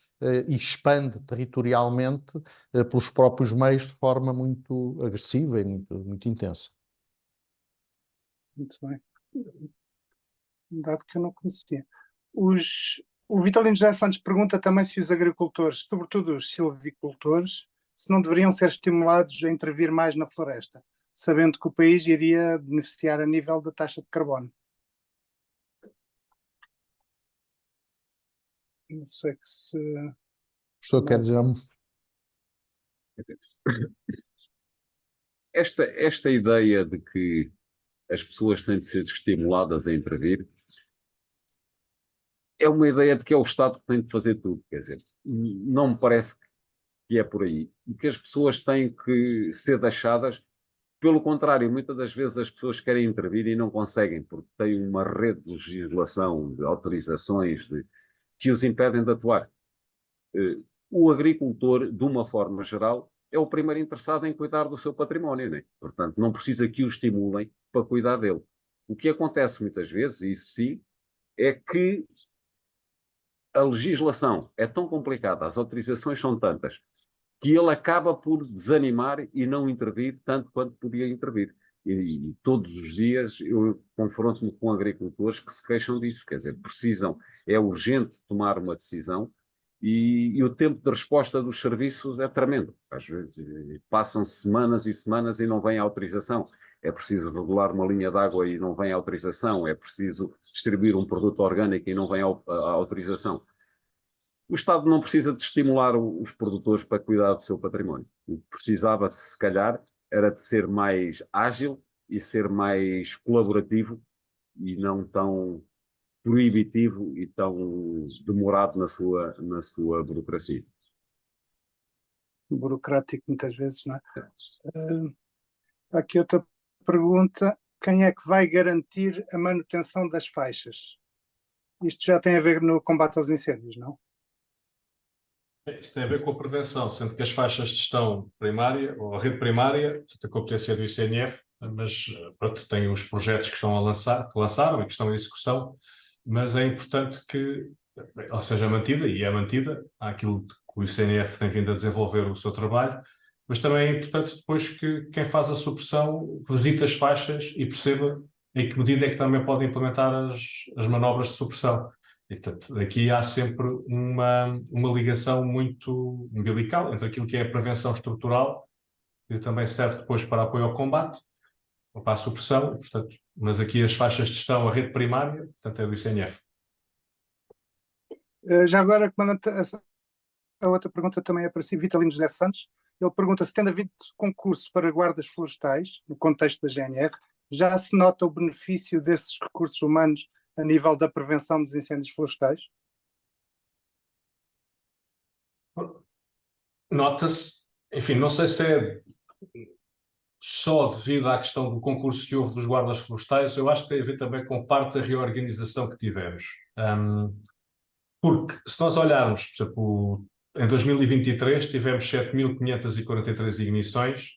e expande territorialmente pelos próprios meios de forma muito agressiva e muito intensa. Muito bem. Um dado que eu não conhecia. O Vitalino José Santos pergunta também se os agricultores, sobretudo os silvicultores, se não deveriam ser estimulados a intervir mais na floresta, sabendo que o país iria beneficiar a nível da taxa de carbono. Não sei se... O professor quer dizer... Esta ideia de que as pessoas têm de ser estimuladas a intervir é uma ideia de que é o Estado que tem de fazer tudo. Quer dizer, não me parece que é por aí. E que as pessoas têm que ser deixadas. Pelo contrário, muitas das vezes as pessoas querem intervir e não conseguem, porque têm uma rede de legislação, de autorizações, que os impedem de atuar. O agricultor, de uma forma geral, é o primeiro interessado em cuidar do seu património, né? Portanto, não precisa que o estimulem para cuidar dele. O que acontece muitas vezes, isso sim, é que a legislação é tão complicada, as autorizações são tantas, que ele acaba por desanimar e não intervir tanto quanto podia intervir. E todos os dias eu confronto-me com agricultores que se queixam disso, quer dizer, é urgente tomar uma decisão e o tempo de resposta dos serviços é tremendo. Às vezes passam semanas e semanas e não vem a autorização. É preciso regular uma linha de água e não vem a autorização. É preciso distribuir um produto orgânico e não vem a autorização. O Estado não precisa de estimular os produtores para cuidar do seu património. O que precisava, se calhar, era de ser mais ágil e ser mais colaborativo e não tão proibitivo e tão demorado na sua burocracia. Burocrático muitas vezes, não é? Aqui outra pergunta: quem é que vai garantir a manutenção das faixas? Isto já tem a ver no combate aos incêndios, não? Isso tem a ver com a prevenção, sendo que as faixas de gestão primária, ou a rede primária, a competência do ICNF, mas pronto, tem os projetos que lançaram e que estão em execução, mas é importante que ela seja mantida, e é mantida, há aquilo que o ICNF tem vindo a desenvolver o seu trabalho, mas também é importante depois que quem faz a supressão visite as faixas e perceba em que medida é que também pode implementar as manobras de supressão. E, portanto, aqui há sempre uma ligação muito umbilical entre aquilo que é a prevenção estrutural, que também serve depois para apoio ao combate, ou para a supressão, portanto, mas aqui as faixas de gestão, a rede primária, portanto, é do ICNF. Já agora, comandante, a outra pergunta também é para si, Vitalino José Santos. Ele pergunta se, tendo havido concurso para guardas florestais, no contexto da GNR, já se nota o benefício desses recursos humanos a nível da prevenção dos incêndios florestais? nota-se, enfim, não sei se é só devido à questão do concurso que houve dos guardas florestais, eu acho que tem a ver também com parte da reorganização que tivemos. Porque se nós olharmos, por exemplo, em 2023 tivemos 7.543 ignições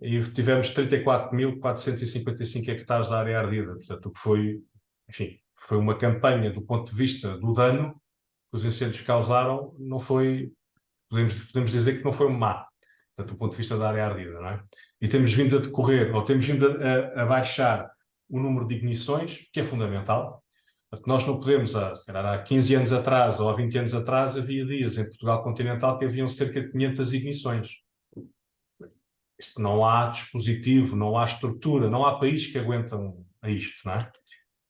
e tivemos 34.455 hectares de área ardida. Portanto, o que foi, enfim, foi uma campanha do ponto de vista do dano que os incêndios causaram, não foi, podemos dizer que não foi má, portanto, do ponto de vista da área ardida, não é? E temos vindo a decorrer, ou temos vindo a baixar o número de ignições, que é fundamental. Portanto, nós não podemos, se calhar há 15 anos atrás ou há 20 anos atrás, havia dias em Portugal continental que haviam cerca de 500 ignições. Não há dispositivo, não há estrutura, não há país que aguentam a isto, não é?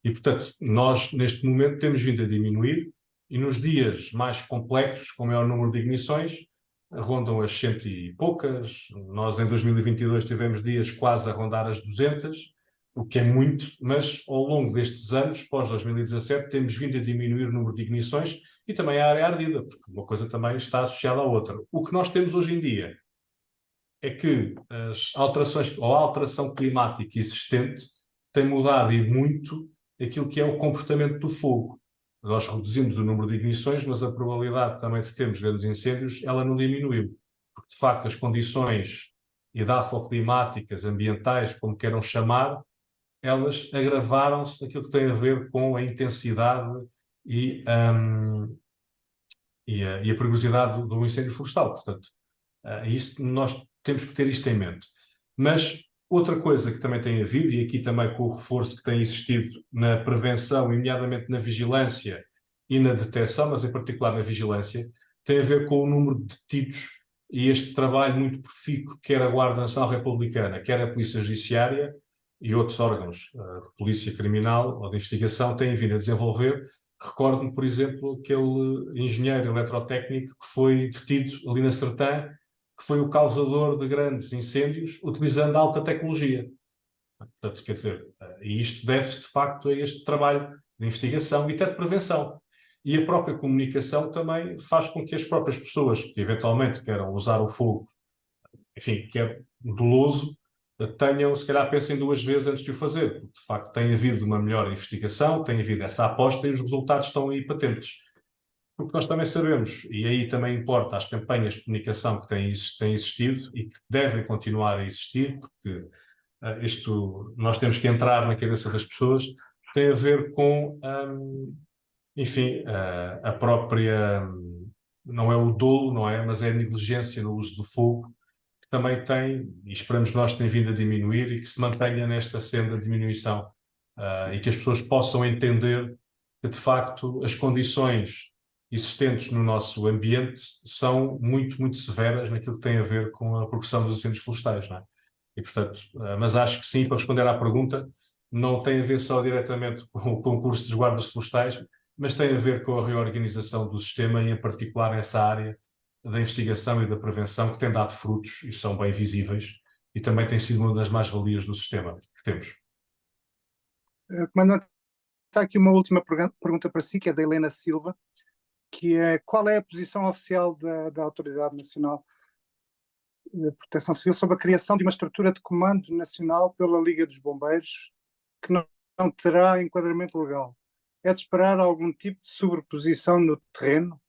E, portanto, nós, neste momento, temos vindo a diminuir e nos dias mais complexos, com maior número de ignições, rondam as 100 e poucas. Nós, em 2022, tivemos dias quase a rondar as 200, o que é muito, mas ao longo destes anos, pós-2017, temos vindo a diminuir o número de ignições e também a área ardida, porque uma coisa também está associada à outra. O que nós temos hoje em dia é que as alterações, ou a alteração climática existente tem mudado e muito aquilo que é o comportamento do fogo. Nós reduzimos o número de ignições, mas a probabilidade também de termos grandes incêndios, ela não diminuiu. Porque, de facto, as condições edafoclimáticas, ambientais, como queiram chamar, elas agravaram-se naquilo que tem a ver com a intensidade e a perigosidade do incêndio florestal. Portanto, isso, nós temos que ter isto em mente. Mas outra coisa que também tem havido, e aqui também com o reforço que tem existido na prevenção, nomeadamente na vigilância e na detecção, mas em particular na vigilância, tem a ver com o número de detidos e este trabalho muito profícuo, quer a Guarda Nacional Republicana, quer a Polícia Judiciária e outros órgãos de polícia criminal ou de investigação têm vindo a desenvolver. Recordo-me, por exemplo, aquele engenheiro eletrotécnico que foi detido ali na Sertã, que foi o causador de grandes incêndios utilizando alta tecnologia. Portanto, quer dizer, e isto deve-se de facto a este trabalho de investigação e até de prevenção. E a própria comunicação também faz com que as próprias pessoas que eventualmente queiram usar o fogo, enfim, que é doloso, tenham, se calhar, pensem duas vezes antes de o fazer. Porque, de facto, tem havido uma melhor investigação, tem havido essa aposta e os resultados estão aí patentes. Porque nós também sabemos, e aí também importa as campanhas de comunicação que têm existido e que devem continuar a existir, porque nós temos que entrar na cabeça das pessoas, tem a ver com, enfim, a própria, não é o dolo, não é, mas é a negligência no uso do fogo, que também tem, e esperamos nós que tenha vindo a diminuir e que se mantenha nesta senda de diminuição, e que as pessoas possam entender que, de facto, as condições existentes no nosso ambiente são muito, muito severas naquilo que tem a ver com a progressão dos incêndios florestais, não é? E, portanto, mas acho que sim, para responder à pergunta, não tem a ver só diretamente com o concurso dos guardas florestais, mas tem a ver com a reorganização do sistema e, em particular, nessa área da investigação e da prevenção que tem dado frutos e são bem visíveis e também tem sido uma das mais-valias do sistema que temos. Comandante, está aqui uma última pergunta para si, que é da Helena Silva, que é: qual é a posição oficial da Autoridade Nacional de Proteção Civil sobre a criação de uma estrutura de comando nacional pela Liga dos Bombeiros que não terá enquadramento legal? É de esperar algum tipo de sobreposição no terreno?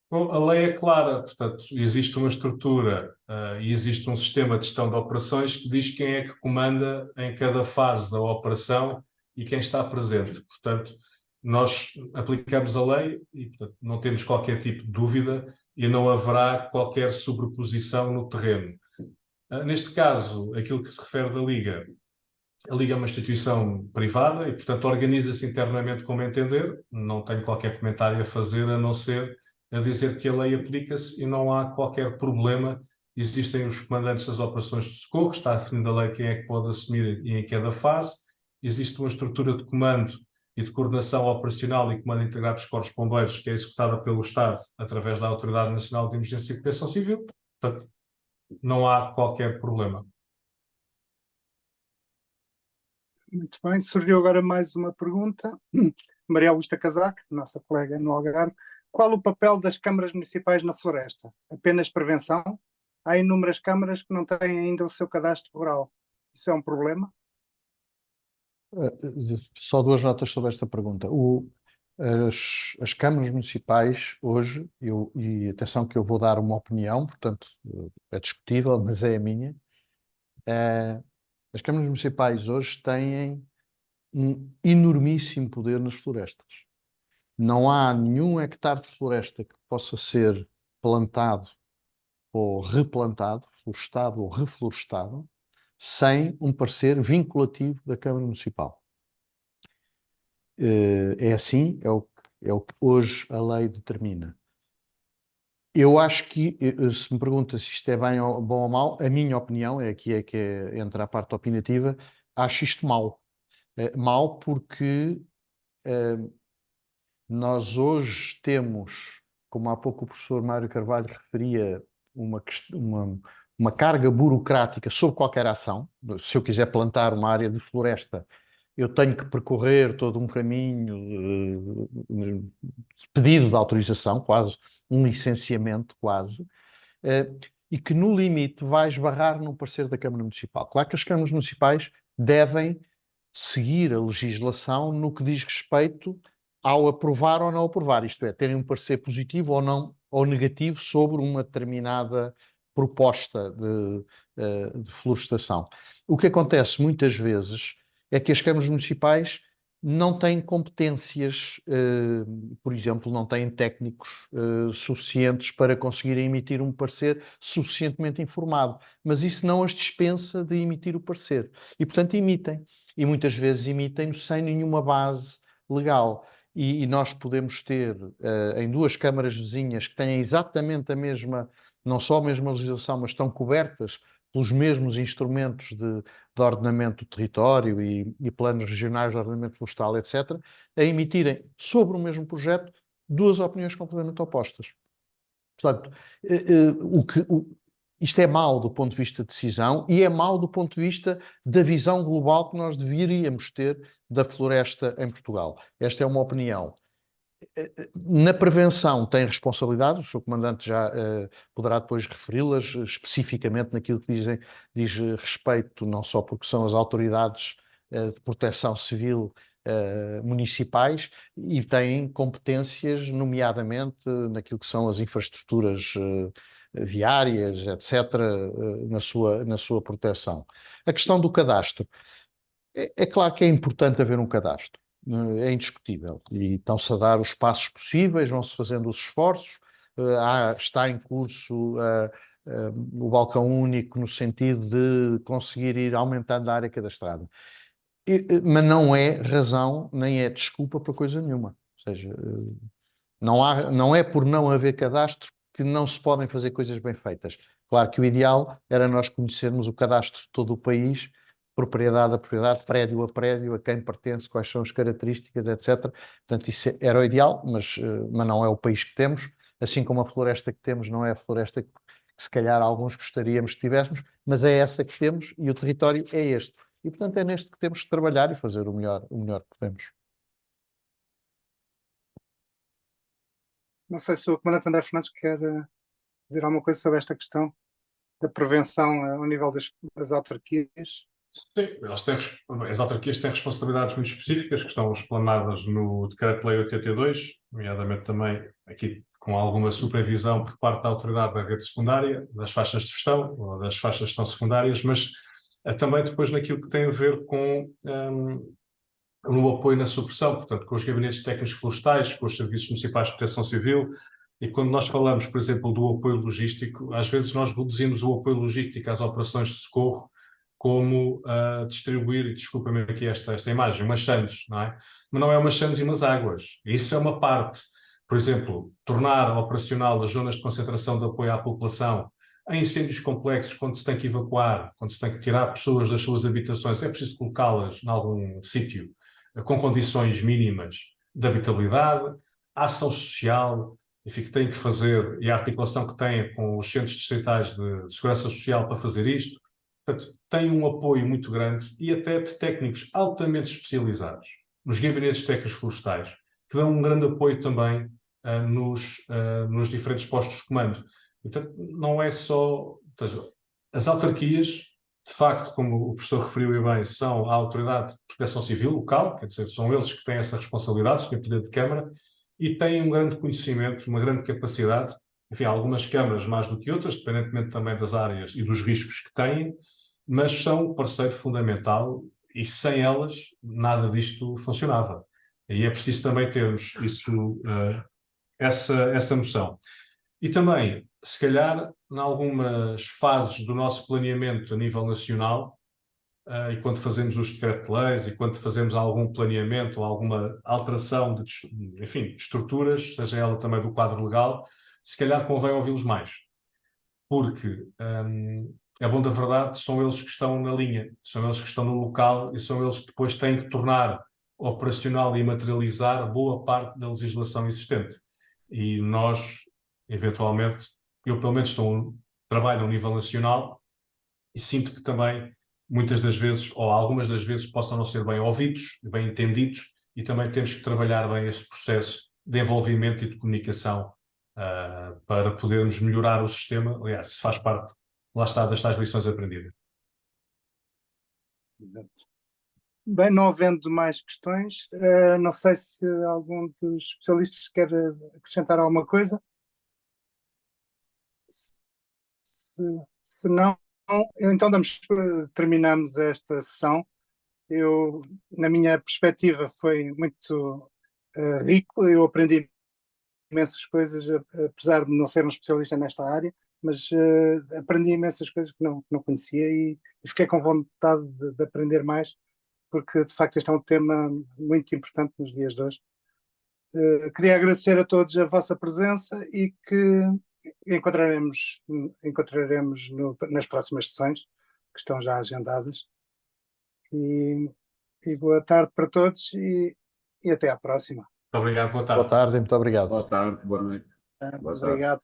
Bom, a lei é clara, portanto, existe uma estrutura e existe um sistema de gestão de operações que diz quem é que comanda em cada fase da operação e quem está presente. Portanto, nós aplicamos a lei e, portanto, não temos qualquer tipo de dúvida e não haverá qualquer sobreposição no terreno. Neste caso, aquilo que se refere da Liga, a Liga é uma instituição privada e, portanto, organiza-se internamente como entender. Não tenho qualquer comentário a fazer, a não ser a dizer que a lei aplica-se e não há qualquer problema. Existem os comandantes das operações de socorro, está definida a lei quem é que pode assumir e em cada fase. Existe uma estrutura de comando e de coordenação operacional e comando integrado dos corpos de bombeiros que é executada pelo Estado através da Autoridade Nacional de Emergência e Proteção Civil. Portanto, não há qualquer problema. Muito bem, surgiu agora mais uma pergunta. Maria Augusta Casaque, nossa colega no Algarve: qual o papel das câmaras municipais na floresta? Apenas prevenção? Há inúmeras câmaras que não têm ainda o seu cadastro rural. Isso é um problema? Só duas notas sobre esta pergunta. As câmaras municipais hoje, e atenção que eu vou dar uma opinião, portanto é discutível, mas é a minha. As câmaras municipais hoje têm um enormíssimo poder nas florestas. Não há nenhum hectare de floresta que possa ser plantado ou replantado, florestado ou reflorestado, sem um parecer vinculativo da Câmara Municipal. É assim, é o que hoje a lei determina. Eu acho que, se me pergunta se isto é bom ou mau, a minha opinião, entra a parte opinativa, acho isto mau. Mau porque nós hoje temos, como há pouco o professor Mário Carvalho referia, uma carga burocrática sobre qualquer ação. Se eu quiser plantar uma área de floresta, eu tenho que percorrer todo um caminho, pedido de autorização, quase um licenciamento, quase, e que no limite vai esbarrar num parecer da Câmara Municipal. Claro que as câmaras municipais devem seguir a legislação no que diz respeito ao aprovar ou não aprovar, isto é, terem um parecer positivo ou não, ou negativo sobre uma determinada proposta de florestação. O que acontece muitas vezes é que as câmaras municipais não têm competências, por exemplo, não têm técnicos suficientes para conseguirem emitir um parecer suficientemente informado, mas isso não as dispensa de emitir o parecer. E, portanto, emitem. E muitas vezes emitem sem nenhuma base legal. E nós podemos ter em duas câmaras vizinhas que têm exatamente a mesma, não só a mesma legislação, mas estão cobertas pelos mesmos instrumentos de ordenamento do território e planos regionais de ordenamento florestal, etc., a emitirem sobre o mesmo projeto duas opiniões completamente opostas. Portanto, isto é mau do ponto de vista de decisão e é mau do ponto de vista da visão global que nós deveríamos ter da floresta em Portugal. Esta é uma opinião. Na prevenção tem responsabilidades, o Sr. Comandante já poderá depois referi-las especificamente naquilo que diz respeito, não só porque são as autoridades de proteção civil municipais e têm competências, nomeadamente naquilo que são as infraestruturas viárias, etc., na sua proteção. A questão do cadastro. É claro que é importante haver um cadastro. É indiscutível. E estão-se a dar os passos possíveis, vão-se fazendo os esforços. Está em curso o balcão único no sentido de conseguir ir aumentando a área cadastrada. Mas não é razão, nem é desculpa para coisa nenhuma. Ou seja, não é por não haver cadastro que não se podem fazer coisas bem feitas. Claro que o ideal era nós conhecermos o cadastro de todo o país, propriedade a propriedade, prédio a prédio, a quem pertence, quais são as características, etc. Portanto, isso era o ideal, mas não é o país que temos, assim como a floresta que temos não é a floresta que se calhar alguns gostaríamos que tivéssemos, mas é essa que temos e o território é este. E, portanto, é neste que temos que trabalhar e fazer o melhor que podemos. Não sei se o Comandante André Fernandes quer dizer alguma coisa sobre esta questão da prevenção ao nível das autarquias. Sim, as autarquias têm responsabilidades muito específicas que estão explanadas no Decreto-Lei 82, nomeadamente também aqui com alguma supervisão por parte da autoridade da rede secundária, das faixas de gestão, ou das faixas de gestão secundárias, mas também depois naquilo que tem a ver com no apoio na supressão, portanto, com os gabinetes técnicos florestais, com os serviços municipais de proteção civil. E quando nós falamos, por exemplo, do apoio logístico, às vezes nós reduzimos o apoio logístico às operações de socorro como distribuir, e desculpa-me aqui esta imagem, umas sandes, não é? Mas não é umas sandes e umas águas. Isso é uma parte. Por exemplo, tornar operacional as zonas de concentração de apoio à população em incêndios complexos, quando se tem que evacuar, quando se tem que tirar pessoas das suas habitações, é preciso colocá-las em algum sítio com condições mínimas de habitabilidade, a ação social, enfim, que tem que fazer, e a articulação que tem com os centros distritais de segurança social para fazer isto. Portanto, tem um apoio muito grande e até de técnicos altamente especializados nos gabinetes técnicos florestais, que dão um grande apoio também nos diferentes postos de comando. E, portanto, não é só... Ou seja, as autarquias, de facto, como o professor referiu e bem, são a Autoridade de Proteção Civil local, quer dizer, são eles que têm essa responsabilidade, têm poder de Câmara, e têm um grande conhecimento, uma grande capacidade, enfim, algumas câmaras mais do que outras, independentemente também das áreas e dos riscos que têm, mas são um parceiro fundamental e sem elas nada disto funcionava. E é preciso também termos essa noção. E também, se calhar, em algumas fases do nosso planeamento a nível nacional, e quando fazemos os decretos-leis, e quando fazemos algum planeamento ou alguma alteração enfim, de estruturas, seja ela também do quadro legal, se calhar convém ouvi-los mais. Porque, é bom da verdade, são eles que estão na linha, são eles que estão no local e são eles que depois têm que tornar operacional e materializar boa parte da legislação existente. E nós, eventualmente, eu pelo menos trabalho a nível nacional e sinto que também muitas das vezes, ou algumas das vezes, possam não ser bem ouvidos, bem entendidos, e também temos que trabalhar bem esse processo de envolvimento e de comunicação para podermos melhorar o sistema. Aliás, isso faz parte, lá está, das tais lições aprendidas. Bem, não havendo mais questões, não sei se algum dos especialistas quer acrescentar alguma coisa. Se não, então terminamos esta sessão. Na minha perspectiva, foi muito rico. Eu aprendi imensas coisas, apesar de não ser um especialista nesta área, mas aprendi imensas coisas que não conhecia e fiquei com vontade de aprender mais, porque de facto este é um tema muito importante nos dias de hoje. Queria agradecer a todos a vossa presença e que encontraremos nas próximas sessões, que estão já agendadas. E boa tarde para todos e até à próxima. Muito obrigado, boa Boa tarde. tarde e muito obrigado. Boa tarde, boa noite. Muito Boa tarde. obrigado.